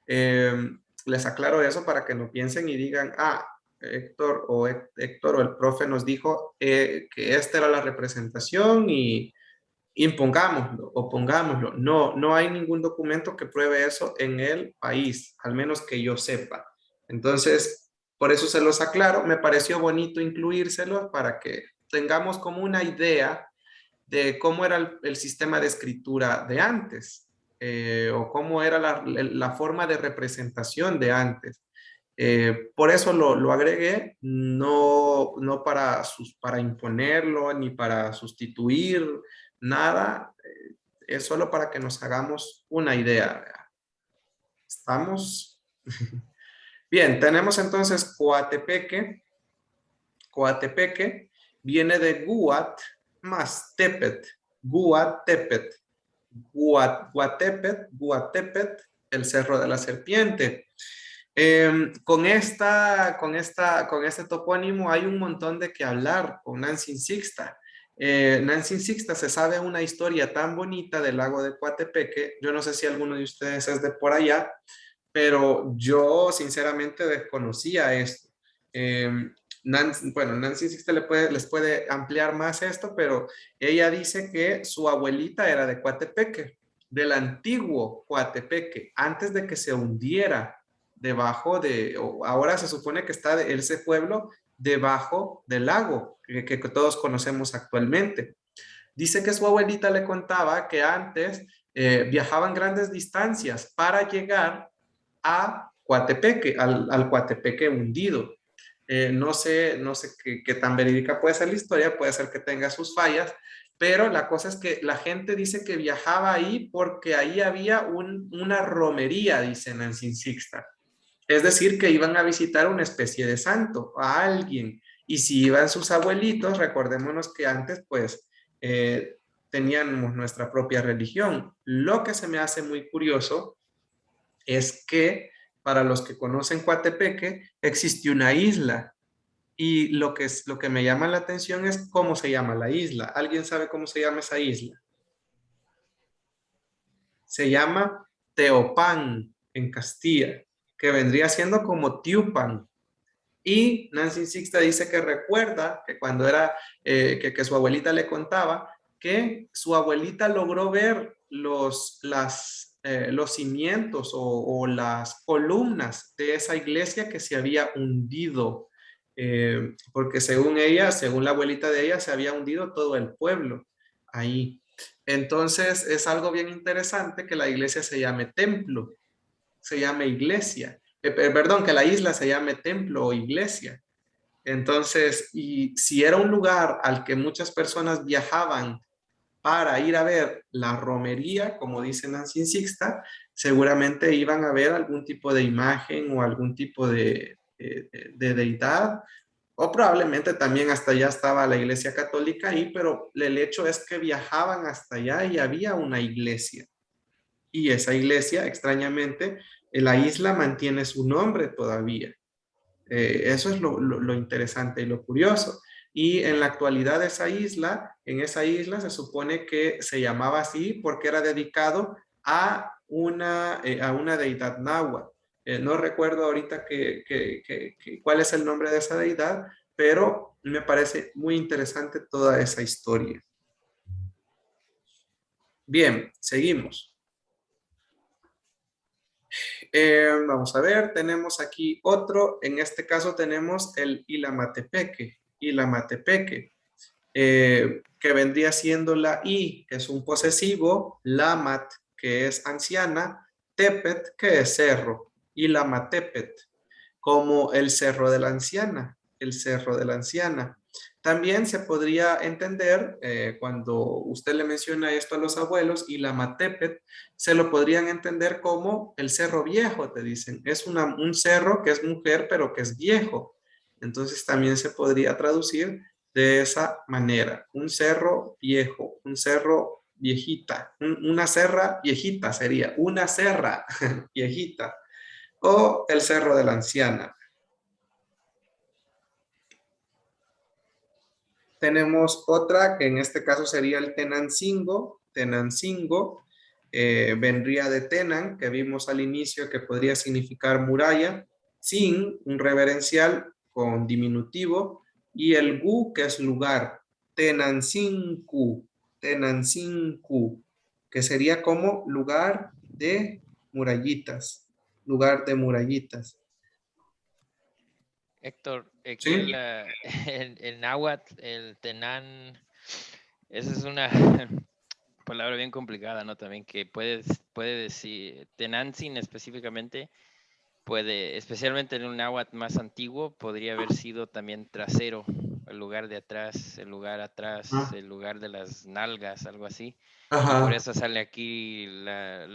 Les aclaro eso para que no piensen y digan, Héctor o el profe nos dijo que esta era la representación y impongámoslo o pongámoslo. No, no hay ningún documento que pruebe eso en el país, al menos que yo sepa. Entonces, por eso se los aclaro. Me pareció bonito incluírselos para que tengamos como una idea de cómo era el sistema de escritura de antes, o cómo era la forma de representación de antes. Por eso lo agregué, no para imponerlo ni para sustituir nada, es solo para que nos hagamos una idea. ¿Estamos? Bien, tenemos entonces Coatepeque. Coatepeque viene de Guat más Tepet. Guatepet. Guatepet, el Cerro de la Serpiente. Con este topónimo hay un montón de que hablar con Nancy Sixta. Nancy Sixta se sabe una historia tan bonita del lago de Coatepeque. Yo no sé si alguno de ustedes es de por allá, pero yo sinceramente desconocía esto. Nancy Sixta les puede ampliar más esto, pero ella dice que su abuelita era de Coatepeque, del antiguo Coatepeque, antes de que se hundiera debajo ahora se supone que está ese pueblo debajo del lago que todos conocemos actualmente. Dice que su abuelita le contaba que antes viajaban grandes distancias para llegar a Coatepeque, al Coatepeque hundido. No sé qué tan verídica puede ser la historia, puede ser que tenga sus fallas, pero la cosa es que la gente dice que viajaba ahí porque ahí había una romería, dice Nancy Sixta. Es decir, que iban a visitar una especie de santo, a alguien. Y si iban sus abuelitos, recordémonos que antes, pues, teníamos nuestra propia religión. Lo que se me hace muy curioso es que, para los que conocen Coatepeque, existe una isla. Y lo que me llama la atención es cómo se llama la isla. ¿Alguien sabe cómo se llama esa isla? Se llama Teopán, en Castilla, que vendría siendo como Tiupan. Y Nancy Sixta dice que recuerda que cuando era, que su abuelita le contaba que su abuelita logró ver los cimientos o las columnas de esa iglesia que se había hundido, porque según ella, según la abuelita de ella, se había hundido todo el pueblo ahí. Entonces es algo bien interesante que la iglesia se llame templo, se llame iglesia. Perdón, que la isla se llame templo o iglesia. Entonces, y si era un lugar al que muchas personas viajaban para ir a ver la romería, como dice Nancy Sixta, seguramente iban a ver algún tipo de imagen o algún tipo de deidad, o probablemente también hasta allá estaba la iglesia católica ahí, pero el hecho es que viajaban hasta allá y había una iglesia. Y esa iglesia, extrañamente, la isla mantiene su nombre todavía. Eso es lo interesante y lo curioso. Y en la actualidad en esa isla se supone que se llamaba así porque era dedicado a una deidad náhuatl. No recuerdo ahorita cuál es el nombre de esa deidad, pero me parece muy interesante toda esa historia. Bien, seguimos. Vamos a ver, tenemos aquí otro, en este caso tenemos el Ilamatepeque, que vendría siendo la I, que es un posesivo, Lamat, que es anciana, Tepet, que es cerro, Ilamatepet, como el cerro de la anciana, el cerro de la anciana. También se podría entender, cuando usted le menciona esto a los abuelos, Ilamatepet, se lo podrían entender como el cerro viejo, te dicen. Es un cerro que es mujer, pero que es viejo. Entonces también se podría traducir de esa manera. Un cerro viejo, un cerro viejita, una serra viejita sería, una serra viejita, o el cerro de la anciana. Tenemos otra que en este caso sería el Tenancingo. Tenancingo vendría de Tenan, que vimos al inicio que podría significar muralla, sin un reverencial con diminutivo, y el gu, que es lugar, Tenancinku, Tenancincu, que sería como lugar de murallitas. Lugar de murallitas. Héctor, aquí ¿Sí? el náhuatl, el tenán, esa es una palabra bien complicada, ¿no? También que puede decir, Tenantzin específicamente, puede, especialmente en un náhuatl más antiguo, podría haber sido también trasero, el lugar de atrás, el lugar atrás, Ah, el lugar de las nalgas, algo así. Y por ajá. eso sale aquí la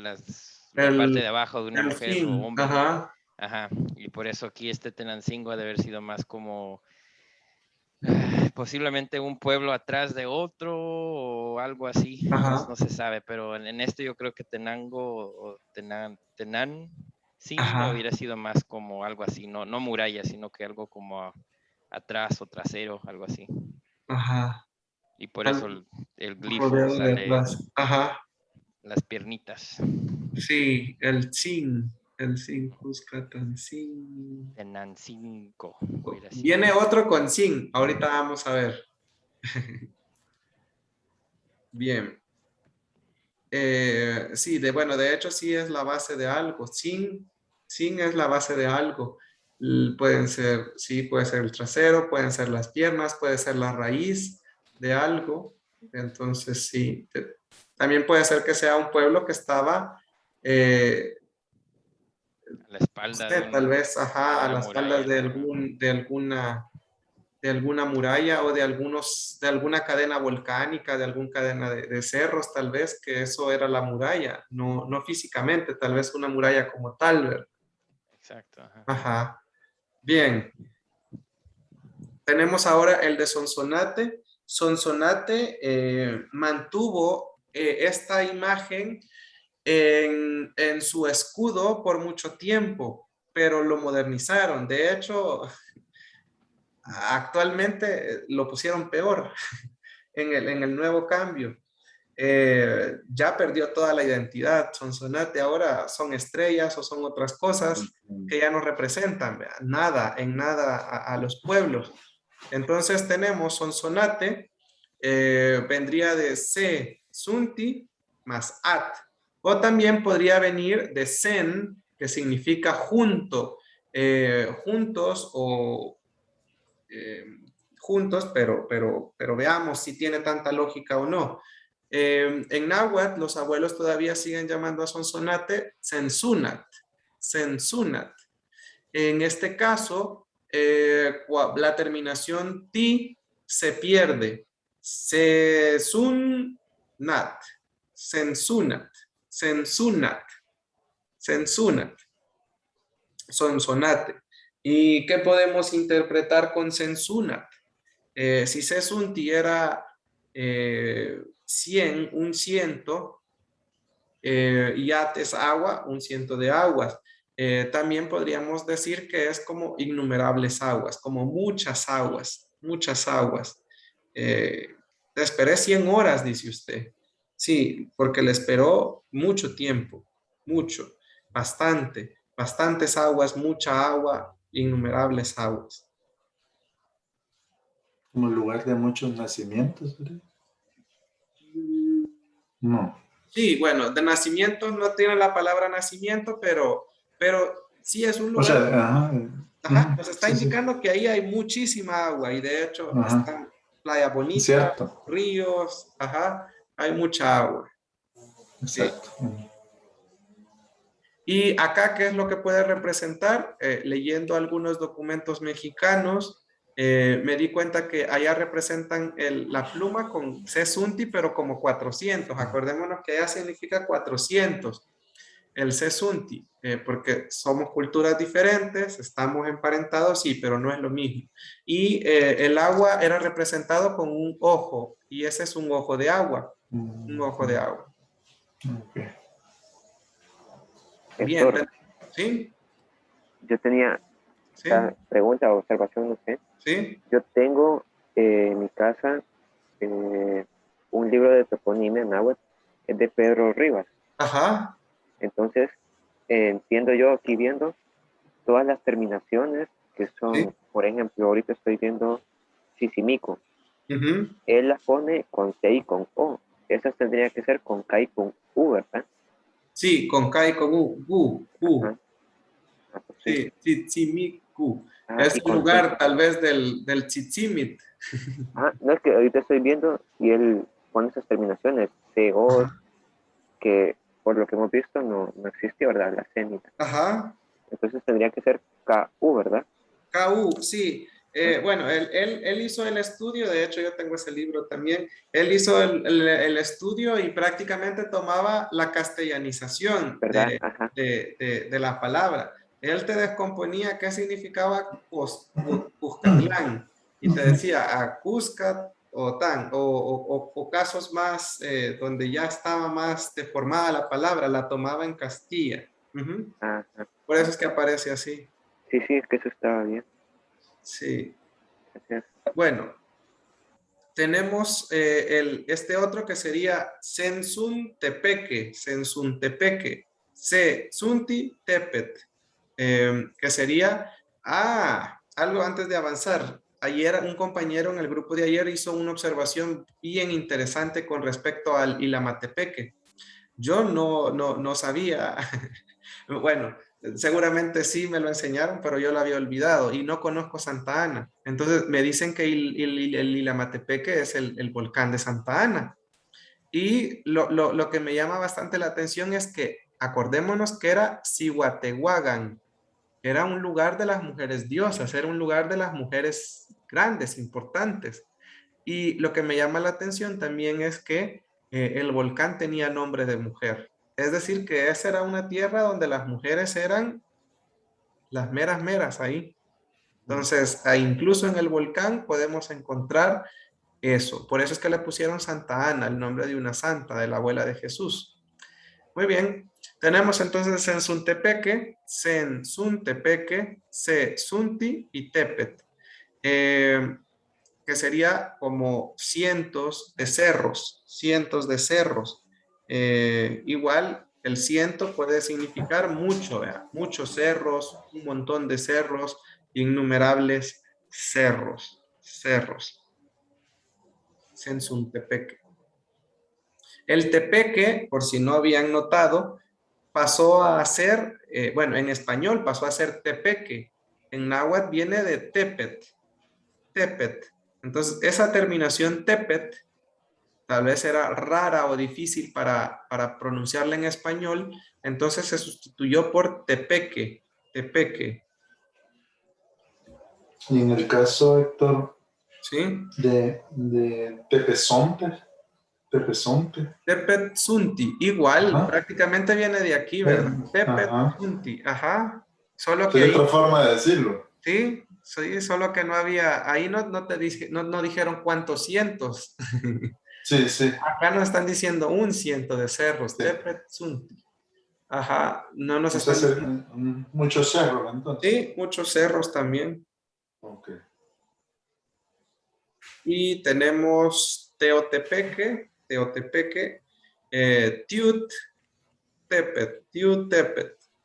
parte El, de abajo de una el mujer o fin. hombre. Ajá. Ajá. Y por eso aquí este Tenancingo ha de haber sido más como posiblemente un pueblo atrás de otro o algo así, no Ajá. se sabe, pero en esto yo creo que Tenango o Tenan, sí, Ajá. hubiera sido más como algo así, no muralla, sino que algo como atrás o trasero, algo así. Ajá. Y por eso Algo el glifo rodeado de sale atrás. Ajá. las piernitas. Sí, el sin, Cuscatán, sin. Tenancingo hubiera sido. Viene otro con sin, ahorita vamos a ver. Bien. Sí, bueno, de hecho sí es la base de algo. Sin es la base de algo. Pueden ser, sí, puede ser el trasero, pueden ser las piernas, puede ser la raíz de algo. Entonces sí, también puede ser que sea un pueblo que estaba eh, A la espalda sé, tal vez, de ajá, a una las faldas muralla. de Ajá. de alguna muralla o de alguna cadena volcánica, de alguna cadena de cerros, tal vez, que eso era la muralla, no físicamente, tal vez una muralla como tal, ¿verdad? Exacto. Ajá. Ajá. Bien, tenemos ahora el de Sonsonate. Sonsonate mantuvo esta imagen en su escudo por mucho tiempo, pero lo modernizaron. De hecho, actualmente lo pusieron peor en el nuevo cambio. Ya perdió toda la identidad. Sonsonate ahora son estrellas o son otras cosas que ya no representan, ¿verdad? Nada, en nada a los pueblos. Entonces tenemos Sonsonate, vendría de se, sunti, más at. O también podría venir de sen, que significa junto, juntos o eh, juntos, pero veamos si tiene tanta lógica o no. En náhuatl, los abuelos todavía siguen llamando a Sonsonate Sensunat. Sensunat. En este caso, la terminación ti se pierde. Sesunat. Sensunat. Sensunat. Sensunat. Sonsonate. ¿Y qué podemos interpretar con Sensunat? Si Sesunti era 100, un ciento, y At es agua, un ciento de aguas. También podríamos decir que es como innumerables aguas, como muchas aguas, muchas aguas. Le esperé 100 horas, dice usted. Sí, porque le esperó mucho tiempo, mucho, bastante, bastantes aguas, mucha agua, innumerables aguas. Como lugar de muchos nacimientos, ¿verdad? No. Sí, bueno, de nacimiento no tiene la palabra nacimiento, pero sí es un O sea, lugar, ajá. ajá, nos está Sí, sí. indicando que ahí hay muchísima agua y de hecho Ajá. están Playa Bonita, Cierto. ríos, ajá, hay mucha agua. Sí. Exacto. Y acá, ¿qué es lo que puede representar? Leyendo algunos documentos mexicanos, me di cuenta que allá representan la pluma con Sesunti, pero como 400. Acordémonos que allá significa 400. El Sesunti, porque somos culturas diferentes, estamos emparentados, sí, pero no es lo mismo. Y el agua era representado con un ojo, y ese es un ojo de agua, un ojo de agua. Okay. Bien, Héctor, ¿sí? yo tenía ¿Sí? pregunta o observación, no sé. ¿Sí? Yo tengo en mi casa un libro de toponimia en náhuatl, es de Pedro Rivas. Ajá. Entonces, entiendo yo aquí viendo todas las terminaciones que ¿Sí? son, por ejemplo, ahorita estoy viendo Sisimico. Ujú. Él las pone con C y con O. Esas tendría que ser con K y con U, ¿verdad? Sí, con K y con U. Gu. Ajá. Ah, pues sí. Sí, Tzitzimiku. Ah, Es y un con lugar Z. tal vez del Tzitzimit. Ah, no, es que ahorita estoy viendo y él pone esas terminaciones, CO, Ajá. que por lo que hemos visto no existe, ¿verdad? La C ni la. Ajá. Entonces tendría que ser KU, ¿verdad? KU, sí. Ah, Bueno, él hizo el estudio, de hecho yo tengo ese libro también. Él hizo el estudio y prácticamente tomaba la castellanización ¿verdad? Ajá. de la palabra. Él te descomponía qué significaba Cuscatlán y te decía a Cuscat o tan, o casos más donde ya estaba más deformada la palabra, la tomaba en Castilla. Ujú. Ajá. Por eso es que aparece así. Sí, sí, es que eso estaba bien. Sí. Gracias. Bueno, tenemos este otro que sería Sensun Tepeque, Se Sunti Tepet, que sería, algo antes de avanzar. Ayer un compañero en el grupo de ayer hizo una observación bien interesante con respecto al Ilamatepeque. Yo no sabía. Bueno, seguramente sí me lo enseñaron, pero yo lo había olvidado y no conozco Santa Ana. Entonces me dicen que el Ilamatepeque es el volcán de Santa Ana. Y lo que me llama bastante la atención es que acordémonos que era Cihuatehuagan, era un lugar de las mujeres diosas, era un lugar de las mujeres grandes, importantes. Y lo que me llama la atención también es que el volcán tenía nombre de mujer. Es decir, que esa era una tierra donde las mujeres eran las meras meras ahí. Entonces, incluso en el volcán podemos encontrar eso. Por eso es que le pusieron Santa Ana, el nombre de una santa, de la abuela de Jesús. Muy bien. Tenemos entonces Sensuntepeque, Sunti y Tepet. Que sería como cientos de cerros. Igual el ciento puede significar mucho, ¿verdad? Muchos cerros, un montón de cerros, innumerables cerros. Sensuntepeque. El tepeque, por si no habían notado, pasó a ser, bueno, en español pasó a ser tepeque. En náhuatl viene de tepet. Entonces, esa terminación tepet tal vez era rara o difícil para pronunciarla en español, entonces se sustituyó por tepeque, Y en el caso, Héctor, ¿sí? de Pepezonte, Tepet Sunti, igual, ajá, prácticamente viene de aquí, ¿verdad? Tepet ajá, Sunti, ajá, solo que sería ahí, otra forma de decirlo. sí, sí, solo que no había, ahí no dijeron cuántos cientos. Sí, sí, Acá nos están diciendo un ciento de cerros, sí. Tepet Sunti. Ajá, no nos O sea, están diciendo. muchos cerros, entonces. Sí, muchos cerros también. Ok. Y tenemos Teotepeque,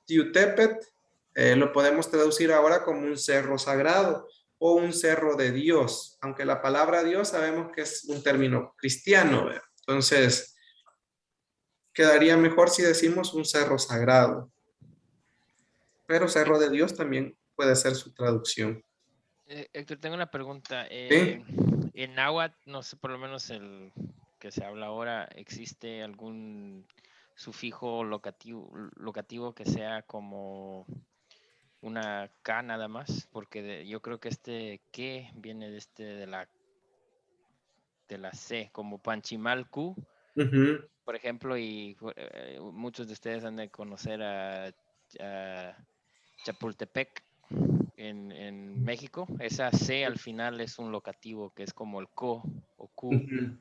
Tiutepet, lo podemos traducir ahora como un cerro sagrado o un cerro de Dios, aunque la palabra Dios sabemos que es un término cristiano, ¿verdad? Entonces, quedaría mejor si decimos un cerro sagrado, pero cerro de Dios también puede ser su traducción. Héctor, tengo una pregunta. ¿Sí? En náhuatl, no sé, por lo menos el que se habla ahora, ¿existe algún sufijo locativo que sea como una K nada más? Porque yo creo que este que viene de la C, como Panchimalcu, Ujú. por ejemplo, y muchos de ustedes han de conocer a Chapultepec en México. Esa C al final es un locativo que es como el co o Q. Ujú. Y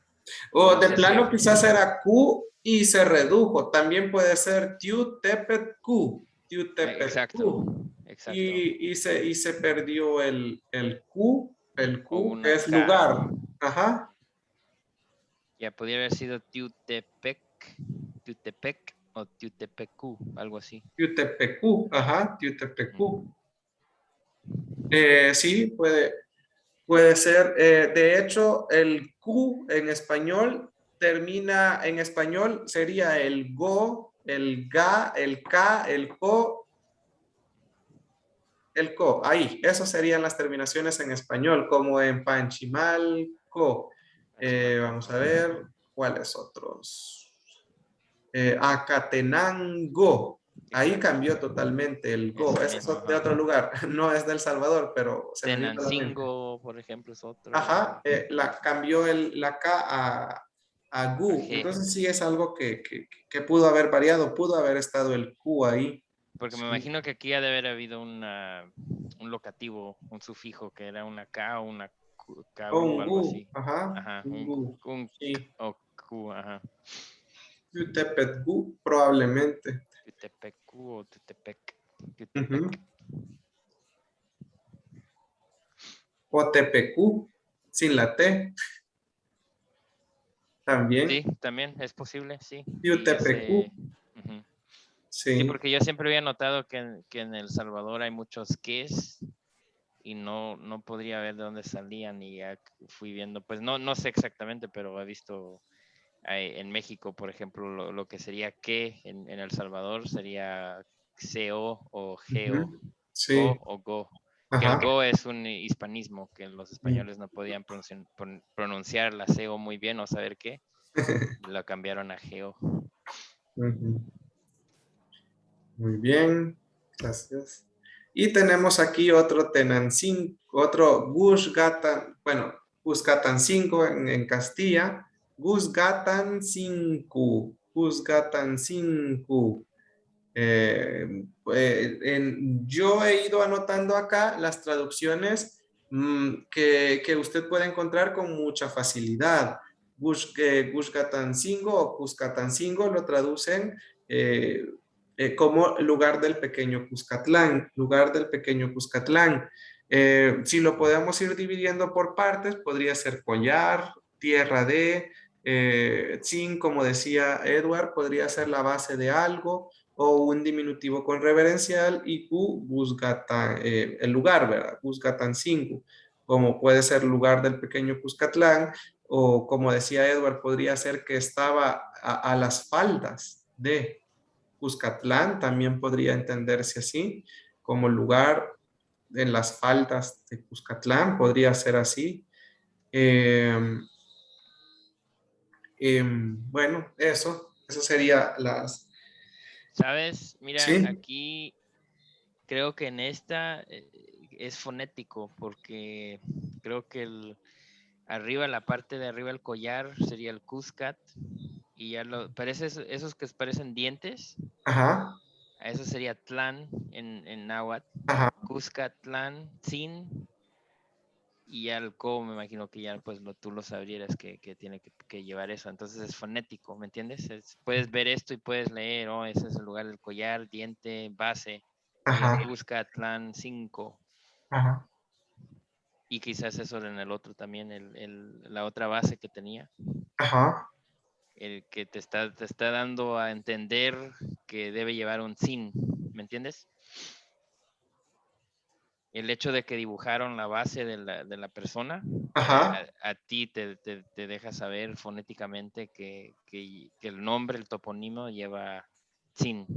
O no de sé si plano quizás era Q y se redujo. También puede ser Tiu Tepet Q. Tiu Tepet exacto, Q. exacto. Y se perdió el O Q que una es K. lugar. Ajá. Ya podría haber sido Tiutepec o Tiutepecu, algo así. Tiu Tepet Q. Ajá. Tiu Tepet Q. Sí, puede ser. De hecho, el Q en español termina en español, sería el go, el ga, el ka, el ko, el co. Ahí, esas serían las terminaciones en español, como en Panchimalco. Vamos a ver, ¿cuáles otros? Acatenango. Ahí cambió totalmente el go. Ese es de otro lugar, no es de El Salvador, pero se me vino a la mente. Tenancingo, por ejemplo, es otro. Ajá, cambió la K a gu. A G. Entonces sí es algo que pudo haber variado, pudo haber estado el Q ahí. Porque me Sí. imagino que aquí ha de haber habido un locativo, un sufijo que era una K o una K O o un algo gu, así. ajá, Ajá, un gu. un Sí, o Q, ajá. Tutepet gu, probablemente. Tutepecu o Tutepec. Ujú. O TPQ, sin la T. También. Sí, también es posible, sí. Y UTPQ. Ujú. Sí. Sí, porque yo siempre había notado que en El Salvador hay muchos ques y no podría ver de dónde salían y ya fui viendo, pues no sé exactamente, pero he visto en México, por ejemplo, lo que sería que en El Salvador sería CO o GO, Ujú. Sí. go o go. Que el Ajá. go es un hispanismo, que los españoles no podían pronunciar la CO muy bien o saber qué, lo cambiaron a GO. Ujú. Muy bien, gracias. Y tenemos aquí otro Tenancingo, otro Gusgatan, bueno, Gusgatancingo en Castilla, Gusgatancingo, Gusgatancingo. Yo he ido anotando acá las traducciones que usted puede encontrar con mucha facilidad. Gusgatancingo o Cuscatancingo lo traducen como lugar del pequeño Cuscatlán, lugar del pequeño Cuscatlán. Si lo podemos ir dividiendo por partes, podría ser collar, tierra de, Tzin, como decía Edward, podría ser la base de algo, o un diminutivo con reverencial, y Q, Gusgatan, el lugar, ¿verdad? Gusgatancingo, como puede ser lugar del pequeño Cuscatlán, o como decía Edward, podría ser que estaba a las faldas de Cuscatlán, también podría entenderse así, como lugar en las faldas de Cuscatlán, podría ser así. Bueno, eso sería las... ¿Sabes? Mira, Sí, aquí creo que en esta es fonético porque creo que arriba, la parte de arriba del collar sería el Cuscat y ya esos que parecen dientes, ajá, a eso sería Tlán en náhuatl, ajá, Cuscatlán, Tzin, y ya el Co, me imagino que ya pues tú lo sabrías que tiene que llevar eso, entonces es fonético, ¿me entiendes? Puedes ver esto y puedes leer, oh, ese es el lugar del collar, diente, base, ajá, Cuscatlán 5, ajá, y quizás eso en el otro también, la otra base que tenía. ajá. El que te está dando a entender que debe llevar un sin, ¿me entiendes? El hecho de que dibujaron la base de la persona, Ajá, a ti te deja saber fonéticamente que el nombre, el topónimo lleva sin.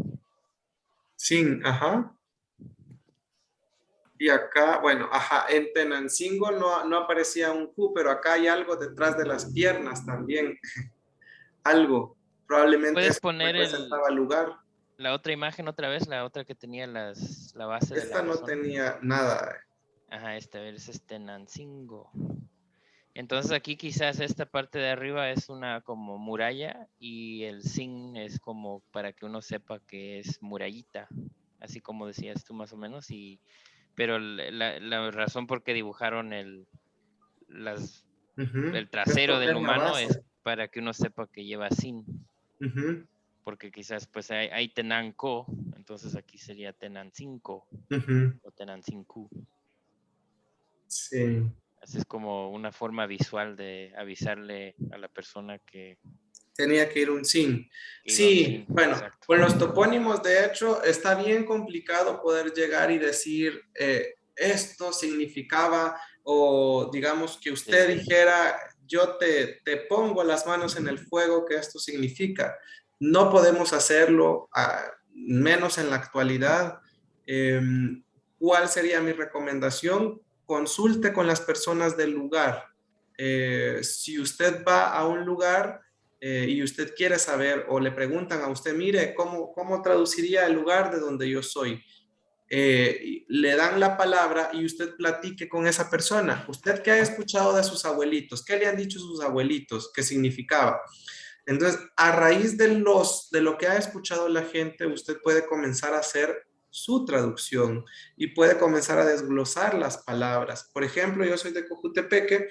sin, ajá. Y acá, bueno, ajá, en Tenancingo no aparecía un Q, pero acá hay algo detrás de las piernas también. Algo. Probablemente ¿Puedes eso poner representaba el lugar. la otra imagen otra vez? La otra que tenía la base de la Esta no persona. tenía nada. Ajá, a ver, es Tenancingo. Entonces aquí quizás esta parte de arriba es una como muralla y el sin es como para que uno sepa que es murallita, así como decías tú más o menos. Pero la razón por qué dibujaron el Ujú. trasero Esto del es la humano es base. para que uno sepa que lleva sin, Ujú, porque quizás pues hay Tenanco, entonces aquí sería Tenancinco ujú. o Tenancincu. Sí. Así es como una forma visual de avisarle a la persona que Tenía que ir un sin. iba un Sí, sin, bueno, exacto. con los topónimos, de hecho, está bien complicado poder llegar y decir esto significaba, o digamos que usted dijera, yo te pongo las manos en el fuego, que esto significa. No podemos hacerlo, menos en la actualidad. ¿Cuál sería mi recomendación? Consulte con las personas del lugar. Si usted va a un lugar y usted quiere saber o le preguntan a usted, mire, ¿cómo traduciría el lugar de donde yo soy? Le dan la palabra y usted platique con esa persona. ¿Usted qué ha escuchado de sus abuelitos? ¿Qué le han dicho sus abuelitos? ¿Qué significaba? Entonces, a raíz de lo que ha escuchado la gente, usted puede comenzar a hacer su traducción y puede comenzar a desglosar las palabras. Por ejemplo, yo soy de Cojutepeque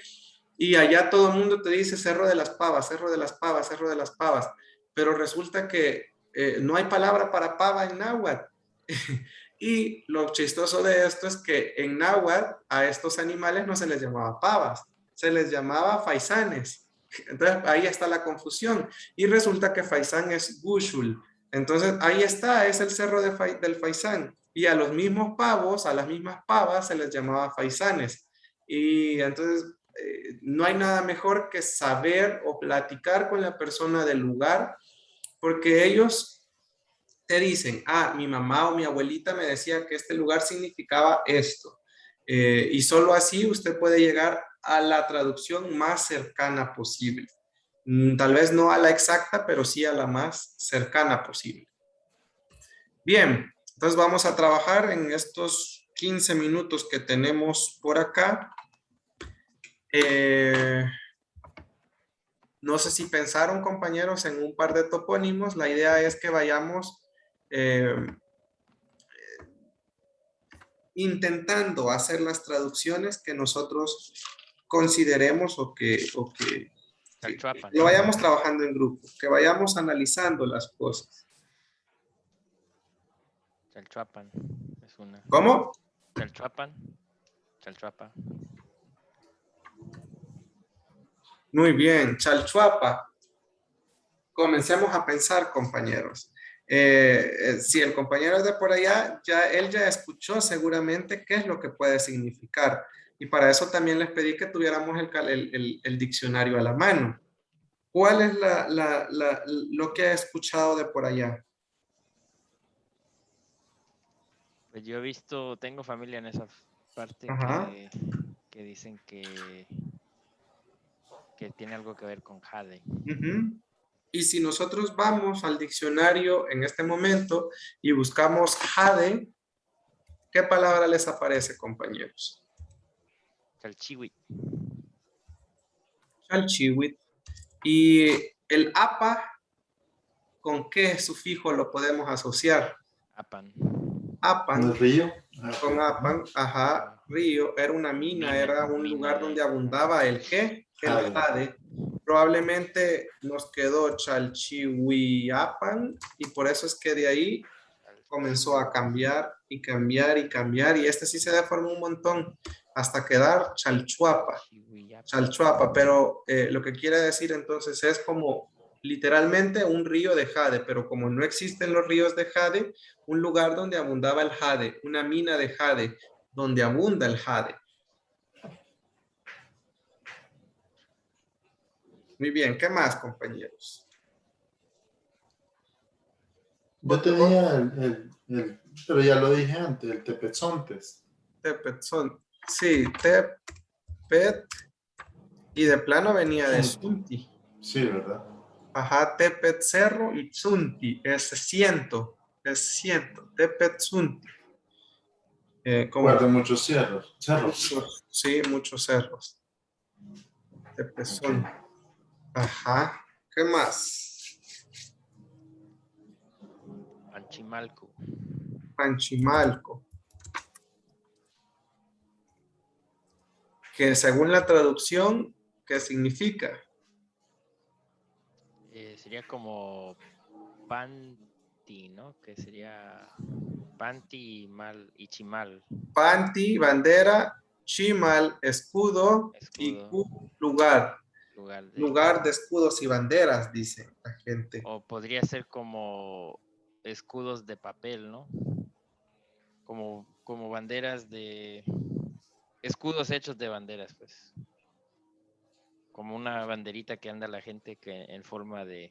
y allá todo el mundo te dice Cerro de las Pavas, Cerro de las Pavas, Cerro de las Pavas, pero resulta que no hay palabra para pava en náhuatl. Y lo chistoso de esto es que en náhuatl a estos animales no se les llamaba pavas, se les llamaba faisanes. Entonces ahí está la confusión. Y resulta que faisán es gushul. Entonces ahí está, es el cerro del faisán. Y a los mismos pavos, a las mismas pavas se les llamaba faisanes. Y entonces no hay nada mejor que saber o platicar con la persona del lugar, porque ellos te dicen, mi mamá o mi abuelita me decía que este lugar significaba esto. Y solo así usted puede llegar a la traducción más cercana posible. Tal vez no a la exacta, pero sí a la más cercana posible. Bien, entonces vamos a trabajar en estos 15 minutos que tenemos por acá. No sé si pensaron, compañeros, en un par de topónimos. La idea es que vayamos intentando hacer las traducciones que nosotros consideremos o que lo vayamos trabajando en grupo, que vayamos analizando las cosas. Chalchuapan es una. ¿Cómo? Chalchuapan. Chalchuapa. Muy bien, Chalchuapa. Comencemos a pensar, compañeros. Si el compañero es de por allá, él ya escuchó seguramente qué es lo que puede significar. Y para eso también les pedí que tuviéramos el diccionario a la mano. ¿Cuál es lo que ha escuchado de por allá? Pues yo he visto, tengo familia en esa parte que dicen que tiene algo que ver con jade. Y si nosotros vamos al diccionario en este momento y buscamos jade, ¿qué palabra les aparece, compañeros? Chalchihuit. Chalchihuit. Y el apa, ¿con qué sufijo lo podemos asociar? Apan. Apan. ¿Un río? Con Apan, ajá, río, era una mina, era un lugar donde abundaba el ¿qué? El jade. Probablemente nos quedó Chalchihuiapan y por eso es que de ahí comenzó a cambiar y cambiar y cambiar y este sí se deformó un montón hasta quedar Chalchuapa. Chalchuapa, pero lo que quiere decir entonces es como literalmente un río de jade, pero como no existen los ríos de jade, un lugar donde abundaba el jade, una mina de jade, donde abunda el jade. Muy bien, ¿qué más, compañeros? Yo tenía pero ya lo dije antes, el Tepetzontes. Tepetzón. Sí, Tepet. Y de plano venía de Zunti. Sí, ¿verdad? Ajá, Tepet cerro y Zunti es ciento, Tepet Zunti. Guarda muchos cerros. Sí, muchos cerros. Tepezón. Okay. Ajá, ¿qué más? Panchimalco. Panchimalco. Que según la traducción, ¿qué significa? Sería como Panti, ¿no? Que sería Panti y Chimal. Panti, bandera, Chimal, escudo. Y Cu, lugar. Lugar de escudos y banderas, dice la gente. O podría ser como escudos de papel, ¿no? Como banderas de... Escudos hechos de banderas, pues. como una banderita que anda la gente que en forma de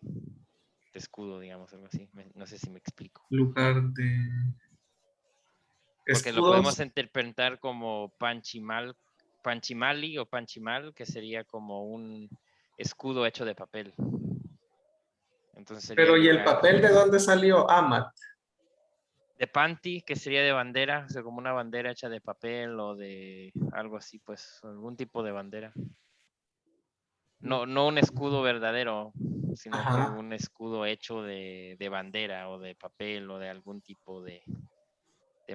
escudo, digamos, algo así. No sé si me explico. Lugar de Porque lo podemos escudos. interpretar como panchimali o panchimal, que sería como un escudo hecho de papel. Entonces sería Pero el ¿y el lugar papel de dónde salió? Amat. de panty, que sería de bandera, o sea, como una bandera hecha de papel o de algo así, pues algún tipo de bandera. No, no un escudo verdadero, sino que Ajá. un escudo hecho de bandera o de papel o de algún tipo de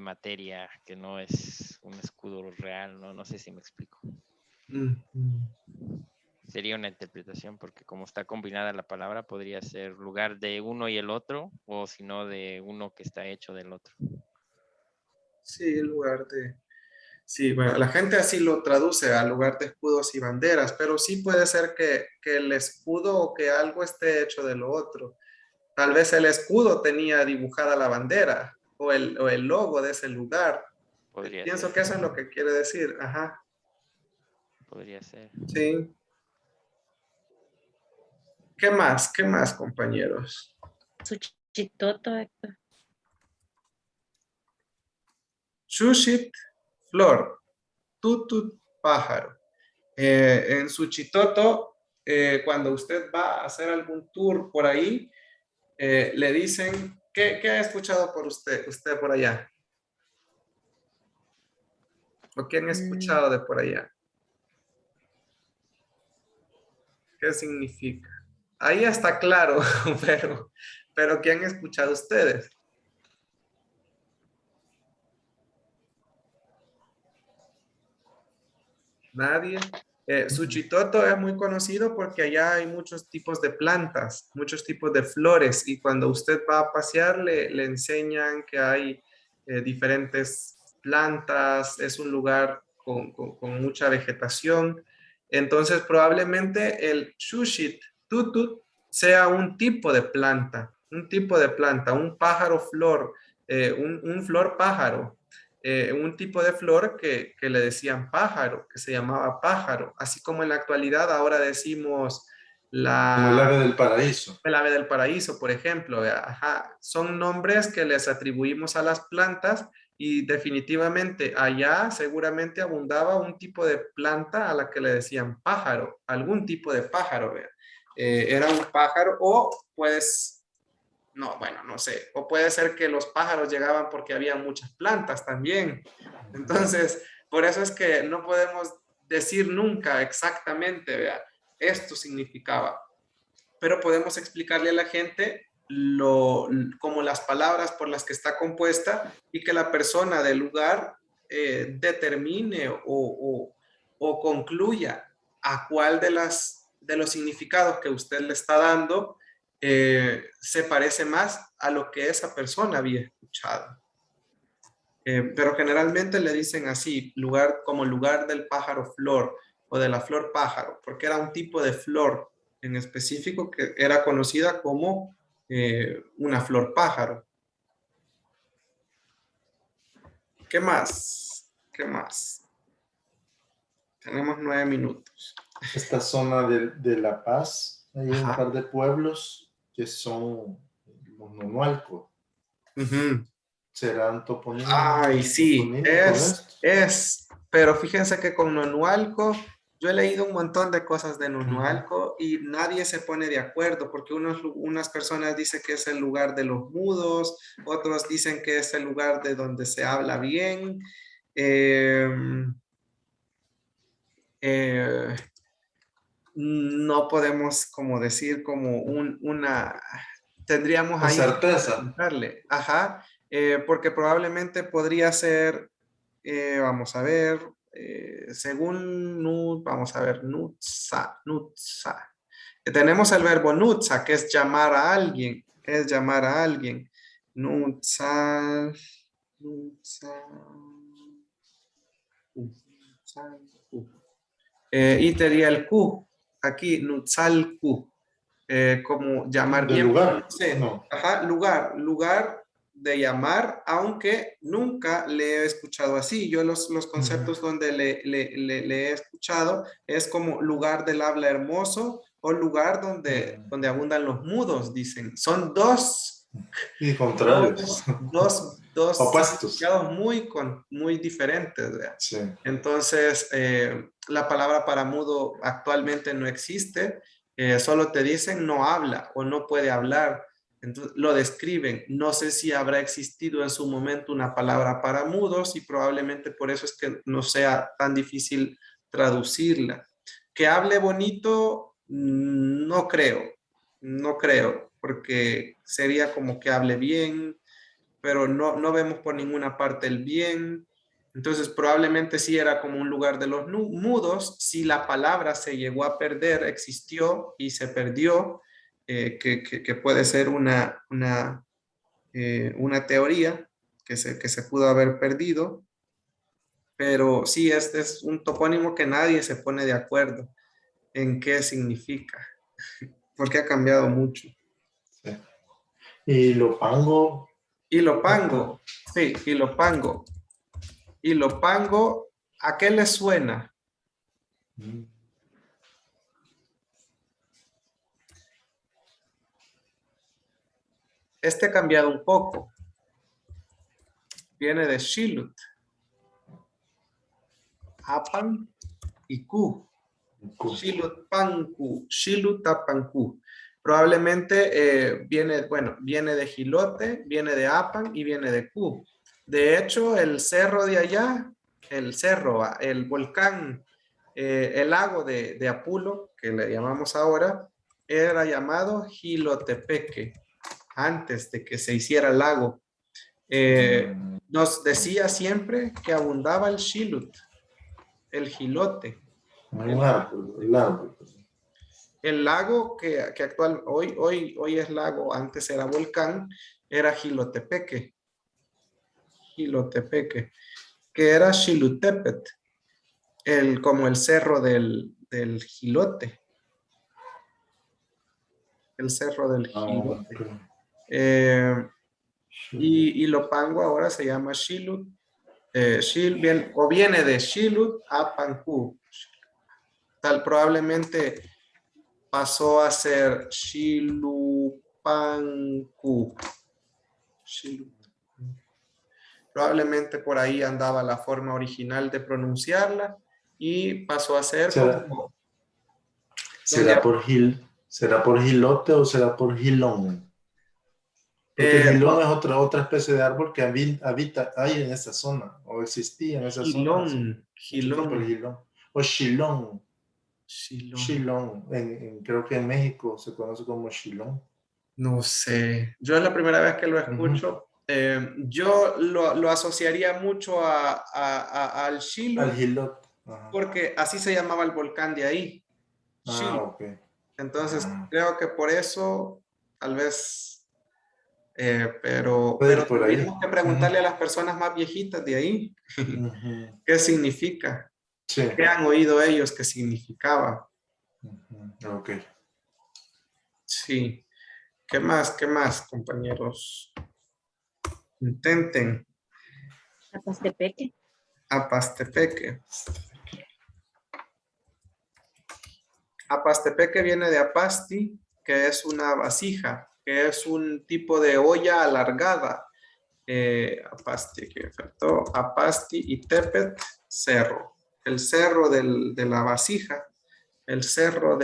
materia que no es un escudo real, ¿no? No sé si me explico. Sería una interpretación porque como está combinada la palabra podría ser lugar de uno y el otro o si no de uno que está hecho del otro. Sí, lugar de... Sí, bueno, la gente así lo traduce al lugar de escudos y banderas, pero sí puede ser que el escudo o que algo esté hecho de lo otro. Tal vez el escudo tenía dibujada la bandera o el logo de ese lugar. Podría Pienso ser, que eso es lo que quiere decir. Ajá, podría ser. sí. ¿Qué más? ¿Qué más, compañeros? Suchitoto, Héctor. Shushit, flor. Tutut, pájaro. En Suchitoto, cuando usted va a hacer algún tour por ahí, le dicen, ¿qué ha escuchado por usted por allá? ¿O qué han Mm, escuchado de por allá? ¿Qué significa? Ahí está claro, pero ¿qué han escuchado ustedes? Nadie. Suchitoto es muy conocido porque allá hay muchos tipos de plantas, muchos tipos de flores y cuando usted va a pasear le enseñan que hay diferentes plantas, es un lugar con mucha vegetación. Entonces probablemente el Shushit tutut sea un tipo de planta, un pájaro flor, un flor pájaro, un tipo de flor que le decían pájaro, que se llamaba pájaro, así como en la actualidad ahora decimos Como el la, ave del paraíso. el ave del paraíso, por ejemplo. Ajá. Son nombres que les atribuimos a las plantas y definitivamente allá seguramente abundaba un tipo de planta a la que le decían pájaro, algún tipo de pájaro. ¿Vea? Era un pájaro o pues no, bueno, no sé. O puede ser que los pájaros llegaban porque había muchas plantas también. Entonces, por eso es que no podemos decir nunca exactamente, vea, esto significaba. Pero podemos explicarle a la gente como las palabras por las que está compuesta y que la persona del lugar determine o concluya a cuál de los significados que usted le está dando se parece más a lo que esa persona había escuchado. Pero generalmente le dicen así, lugar como lugar del pájaro flor o de la flor pájaro, porque era un tipo de flor en específico que era conocida como una flor pájaro. ¿Qué más? ¿Qué más? Tenemos 9 minutos. Esta zona de La Paz, hay un Ajá. par de pueblos que son los Nonualco. ¿Serán toponímicos? Ay, sí, Estos? pero fíjense que con Nonualco, yo he leído un montón de cosas de Nonualco y nadie se pone de acuerdo porque unas personas dicen que es el lugar de los mudos, otros dicen que es el lugar de donde se habla bien. Eh, eh, no podemos como decir como tendríamos Con ahí que certeza. preguntarle, ajá, porque probablemente podría ser, vamos a ver, según vamos a ver, nutza, nutza. Tenemos el verbo nutza, que es llamar a alguien, es llamar a alguien. Nutza, nutza, nutza, y sería el Q, aquí, Nutzalcu, como llamar ¿Del bien, lugar? no sé, No. ajá, lugar, de llamar, aunque nunca le he escuchado así. Yo los conceptos donde le he escuchado es como lugar del habla hermoso o lugar donde abundan los mudos, dicen. Son dos Y contrarios. dos Opuestos. significados muy diferentes, ¿verdad? Sí. Entonces, la palabra para mudo actualmente no existe, solo te dicen no habla o no puede hablar. Entonces, lo describen. No sé si habrá existido en su momento una palabra para mudos y probablemente por eso es que no sea tan difícil traducirla. Que hable bonito, no creo, porque sería como que hable bien, pero no vemos por ninguna parte el bien. Entonces probablemente sí era como un lugar de los mudos, si la palabra se llegó a perder, existió y se perdió, que puede ser una teoría que se pudo haber perdido, pero sí, este es un topónimo que nadie se pone de acuerdo en qué significa, porque ha cambiado mucho. Sí. Y Lopango. Ilopango, sí, Ilopango. Ilopango, ¿a qué le suena? Este ha cambiado un poco. Viene de Shilut, Apan y Ku. Shilut Panku, Shilut Apanku. Probablemente viene de Gilote, viene de Apan y viene de Ku. De hecho, el cerro de allá, el volcán, el lago de Apulo, que le llamamos ahora, era llamado Gilotepeque, antes de que se hiciera el lago. Nos decía siempre que abundaba el Shilut, el Gilote. El árbol. El lago que hoy es lago, antes era volcán, era Gilotepeque, que era Xilutepet, como el cerro del Gilote, el cerro del Gilote. Okay. Y Lopango ahora se llama Xilut, viene de Xilut a Pancú. Probablemente pasó a ser Xilupancu. Probablemente por ahí andaba la forma original de pronunciarla y pasó a ser como... ¿Será por gilote o será por gilón? Porque el gilón es otra especie de árbol que habita ahí en esa zona, o existía en esa zona. Gilón. O Shilón. Creo que en México se conoce como Shilón. No sé, yo es la primera vez que lo escucho. Yo lo asociaría mucho al Shilut, al Gilot. porque así se llamaba el volcán de ahí. Ok. Entonces, creo que por eso, tal vez, pero Puede ir por ahí. tenemos que preguntarle a las personas más viejitas de ahí qué significa, sí. qué han oído ellos que significaba. Ok. Sí. ¿Qué más, compañeros? Intenten. Apastepeque. Apastepeque. Apastepeque viene de apasti, que es una vasija, que es un tipo de olla alargada. Apasti, que faltó. Apasti y tepet, cerro. El cerro de la vasija. El cerro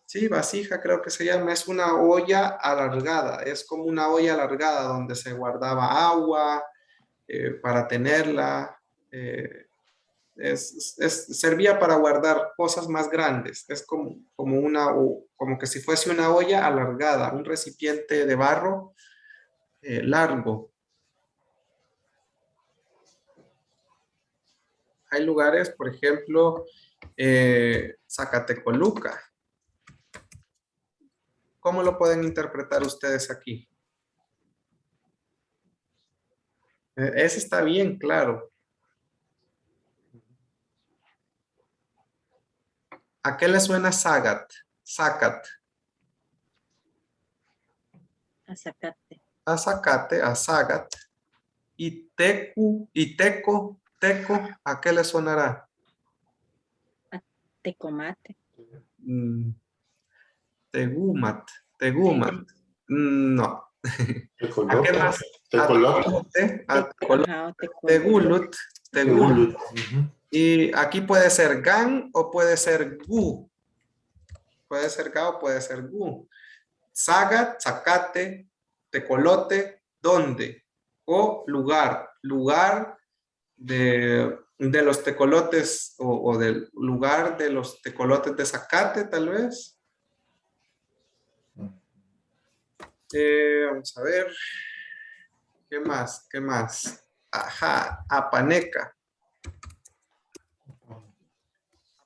sí, vasija creo que se llama. Es una olla alargada. Es como una olla alargada donde se guardaba agua para tenerla. Servía para guardar cosas más grandes. Es como que si fuese una olla alargada, un recipiente de barro largo. Hay lugares, por ejemplo, Zacatecoluca. ¿Cómo lo pueden interpretar ustedes aquí? Ese está bien claro. ¿A qué le suena Zagat? Zacat. Azacate. Azacate, azagat. Y tecu, y teco, ¿a qué le sonará? Tecomate. Tegumat, tegumat. No. ¿A qué más? A Tecolote. tecolote, a tecolote, Ajá, o teco- tegulut, tegulut. Tegulut. Ujú. Y aquí puede ser gan o puede ser gu. Puede ser ga o puede ser gu. Zagat, zacate, tecolote, ¿dónde? O lugar. Lugar de los tecolotes o del lugar de los tecolotes de zacate, tal vez. Vamos a ver. ¿Qué más? ¿Qué más? Ajá, apaneca.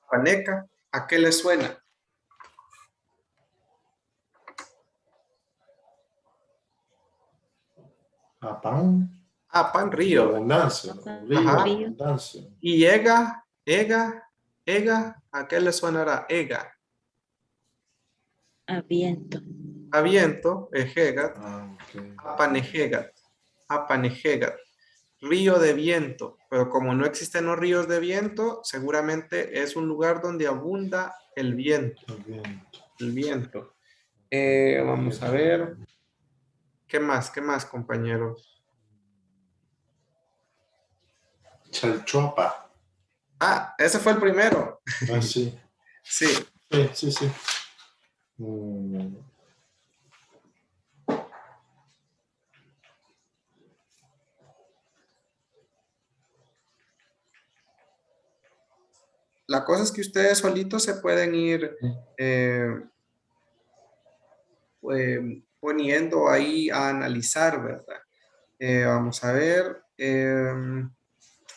Apaneca, ¿a qué le suena? Apán. Apan, De río. abundancia. Río, Ajá. abundancia. Y ega, ¿a qué le sonará? Ega. A viento. A viento, ejegat, Ok. apanejegat, apanejegat. Río de viento, pero como no existen los ríos de viento, seguramente es un lugar donde abunda el viento. El viento. El viento. Vamos a ver. ¿Qué más, compañeros? Chalchuapa. Ah, ese fue el primero. Ah, sí. Sí. Sí. La cosa es que ustedes solitos se pueden ir poniendo ahí a analizar, ¿verdad? Vamos a ver.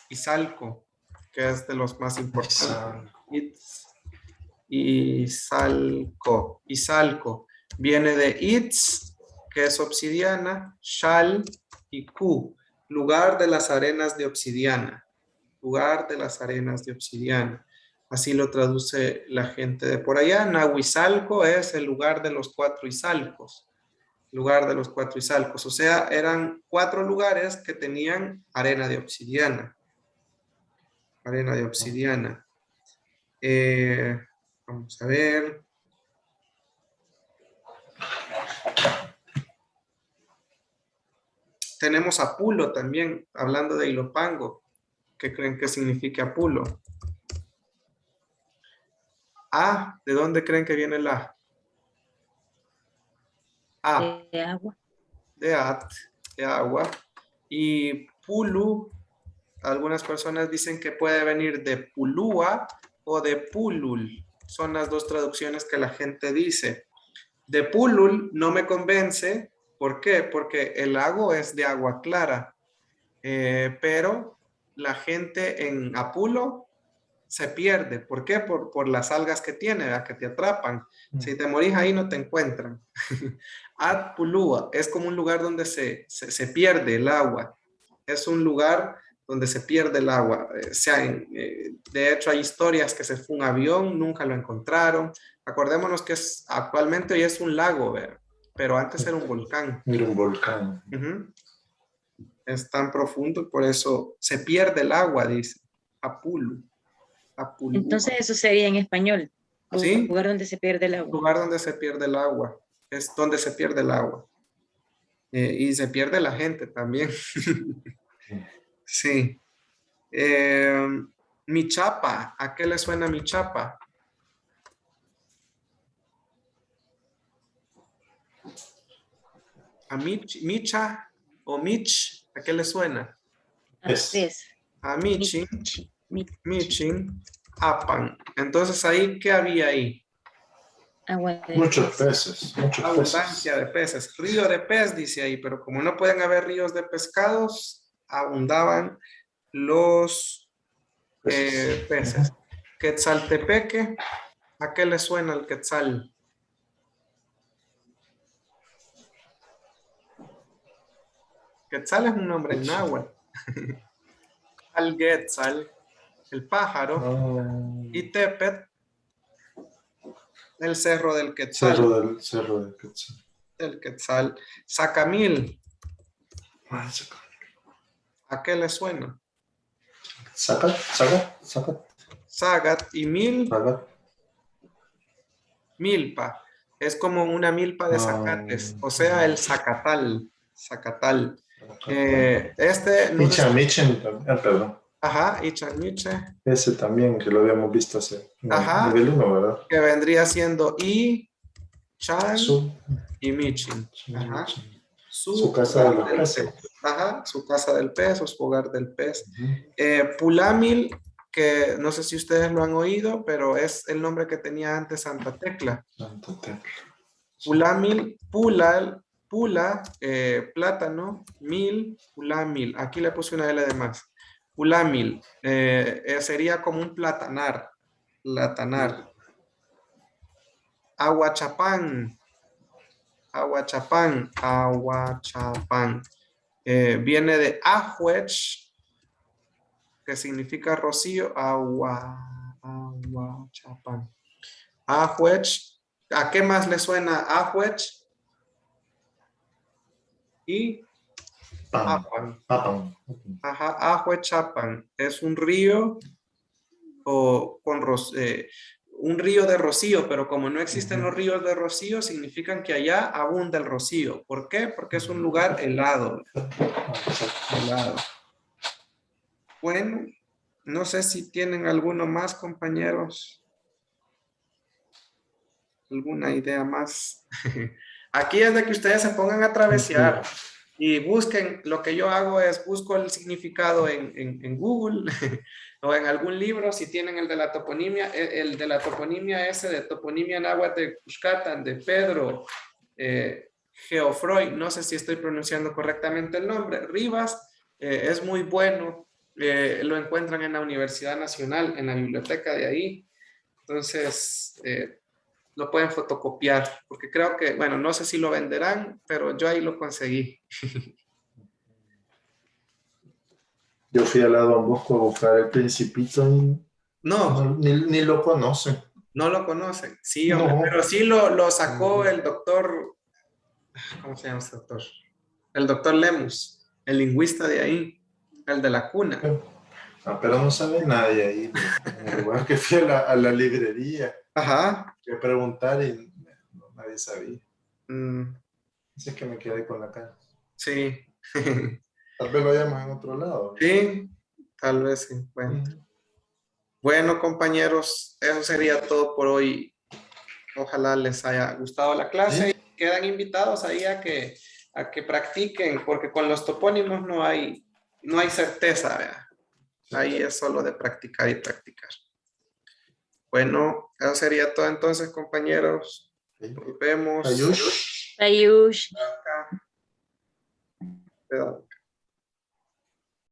Izalco, que es de los más importantes. Izalco. Viene de itz, que es obsidiana, shal y ku, lugar de las arenas de obsidiana. Lugar de las arenas de obsidiana. Así lo traduce la gente de por allá. Nahuizalco es el lugar de los 4 izalcos. Lugar de los 4 izalcos. O sea, eran 4 lugares que tenían arena de obsidiana. Arena de obsidiana. Vamos a ver. Tenemos Apulo también, hablando de Ilopango. ¿Qué creen que significa Apulo? A, ¿de dónde creen que viene la A? De agua. De at, de agua. Y Pulu, algunas personas dicen que puede venir de Pulúa o de Pulul. Son las dos traducciones que la gente dice. De Pulul no me convence. ¿Por qué? Porque el lago es de agua clara. Pero la gente en Apulo se pierde. ¿Por qué? Por las algas que tiene, ¿verdad? Que te atrapan. Si te morís ahí no te encuentran. Atpulúa es como un lugar donde se pierde el agua. Es un lugar donde se pierde el agua. De hecho, hay historias que se fue un avión, nunca lo encontraron. Acordémonos que actualmente hoy es un lago, ¿verdad? Pero antes era un volcán. Era un volcán. Es tan profundo y por eso se pierde el agua, dice. Apulu. Entonces eso sería en español. ¿Sí? Lugar donde se pierde el agua. Lugar donde se pierde el agua. Es donde se pierde el agua. Y se pierde la gente también. Sí. Michapa. ¿A qué le suena Michapa? A Micha o Mich. ¿A qué le suena? Es. A Michin. Michi. Michin. Apan. Entonces ahí, ¿qué había ahí? Agua de Muchos peces. Abundancia de peces. Río de pez dice ahí, pero como no pueden haber ríos de pescados, abundaban los peces. Quetzaltepeque, ¿a qué le suena el quetzal? Quetzal es un nombre en náhuatl. Al quetzal, el pájaro, y Tepet, el cerro del quetzal. Cerro del Quetzal. El quetzal. Sacamil. Ay, saca. ¿A qué le suena? Saca. Sagat y mil, Saca. milpa. Es como una milpa de zacates, o sea, el zacatal. Zacatal. Este, no sé si- Michen, perdón. ajá, Ichanmiche, Ese también, que lo habíamos visto hace Ajá. nivel 1, ¿verdad? que vendría siendo I, Chan Su, y Michin. Ajá. su casa de los hogar del peces. pez. Ajá, su casa del pez o su hogar del pez. Ujú. Pulamil, que no sé si ustedes lo han oído, pero es el nombre que tenía antes Santa Tecla. Santo Templo. Pulamil, pula, plátano, mil, pulamil. Aquí le puse una L de más. Pulamil, sería como un platanar. Platanar. Aguachapán. Aguachapán. Aguachapán. Viene de ahuech, que significa rocío. Aguachapán. Ahuech. ¿A qué más le suena ahuech? Y Pan. Apan. Papan. Ajá, Ahuechapan es un río o con un río de rocío, pero como no existen los ríos de rocío, significan que allá abunda el rocío. ¿Por qué? Porque es un lugar helado. Helado. Bueno, no sé si tienen alguno más, compañeros. ¿Alguna idea más? Aquí es de que ustedes se pongan a travesear. Y busquen, lo que yo hago es busco el significado en Google o en algún libro, si tienen el de la toponimia, ese de toponimia náhuatl de Cuxcatán, de Pedro Geofroy, no sé si estoy pronunciando correctamente el nombre, Rivas, es muy bueno, lo encuentran en la Universidad Nacional, en la biblioteca de ahí, entonces lo pueden fotocopiar, porque creo que, bueno, no sé si lo venderán, pero yo ahí lo conseguí. Yo fui al lado Don Bosco a buscar el Principito y No, ni lo conocen. no lo conocen. Sí, hombre, No. pero sí lo sacó el doctor, ¿cómo se llama ese doctor? El doctor Lemus, el lingüista de ahí, el de la cuna. Pero no sabe nadie ahí. En el lugar que fui a la librería, Ajá. fui a preguntar y nadie sabía. Mm, Así que me quedé con la cara. sí. Tal vez lo hayamos en otro lado. Sí, tal vez sí. Bueno, compañeros, eso sería todo por hoy. Ojalá les haya gustado la clase. ¿Sí? Quedan invitados ahí a que practiquen, porque con los topónimos no hay certeza, ¿verdad? Ahí es solo de practicar y practicar. Bueno, eso sería todo entonces, compañeros. Nos vemos. Ayush. Ayush. Cuidado.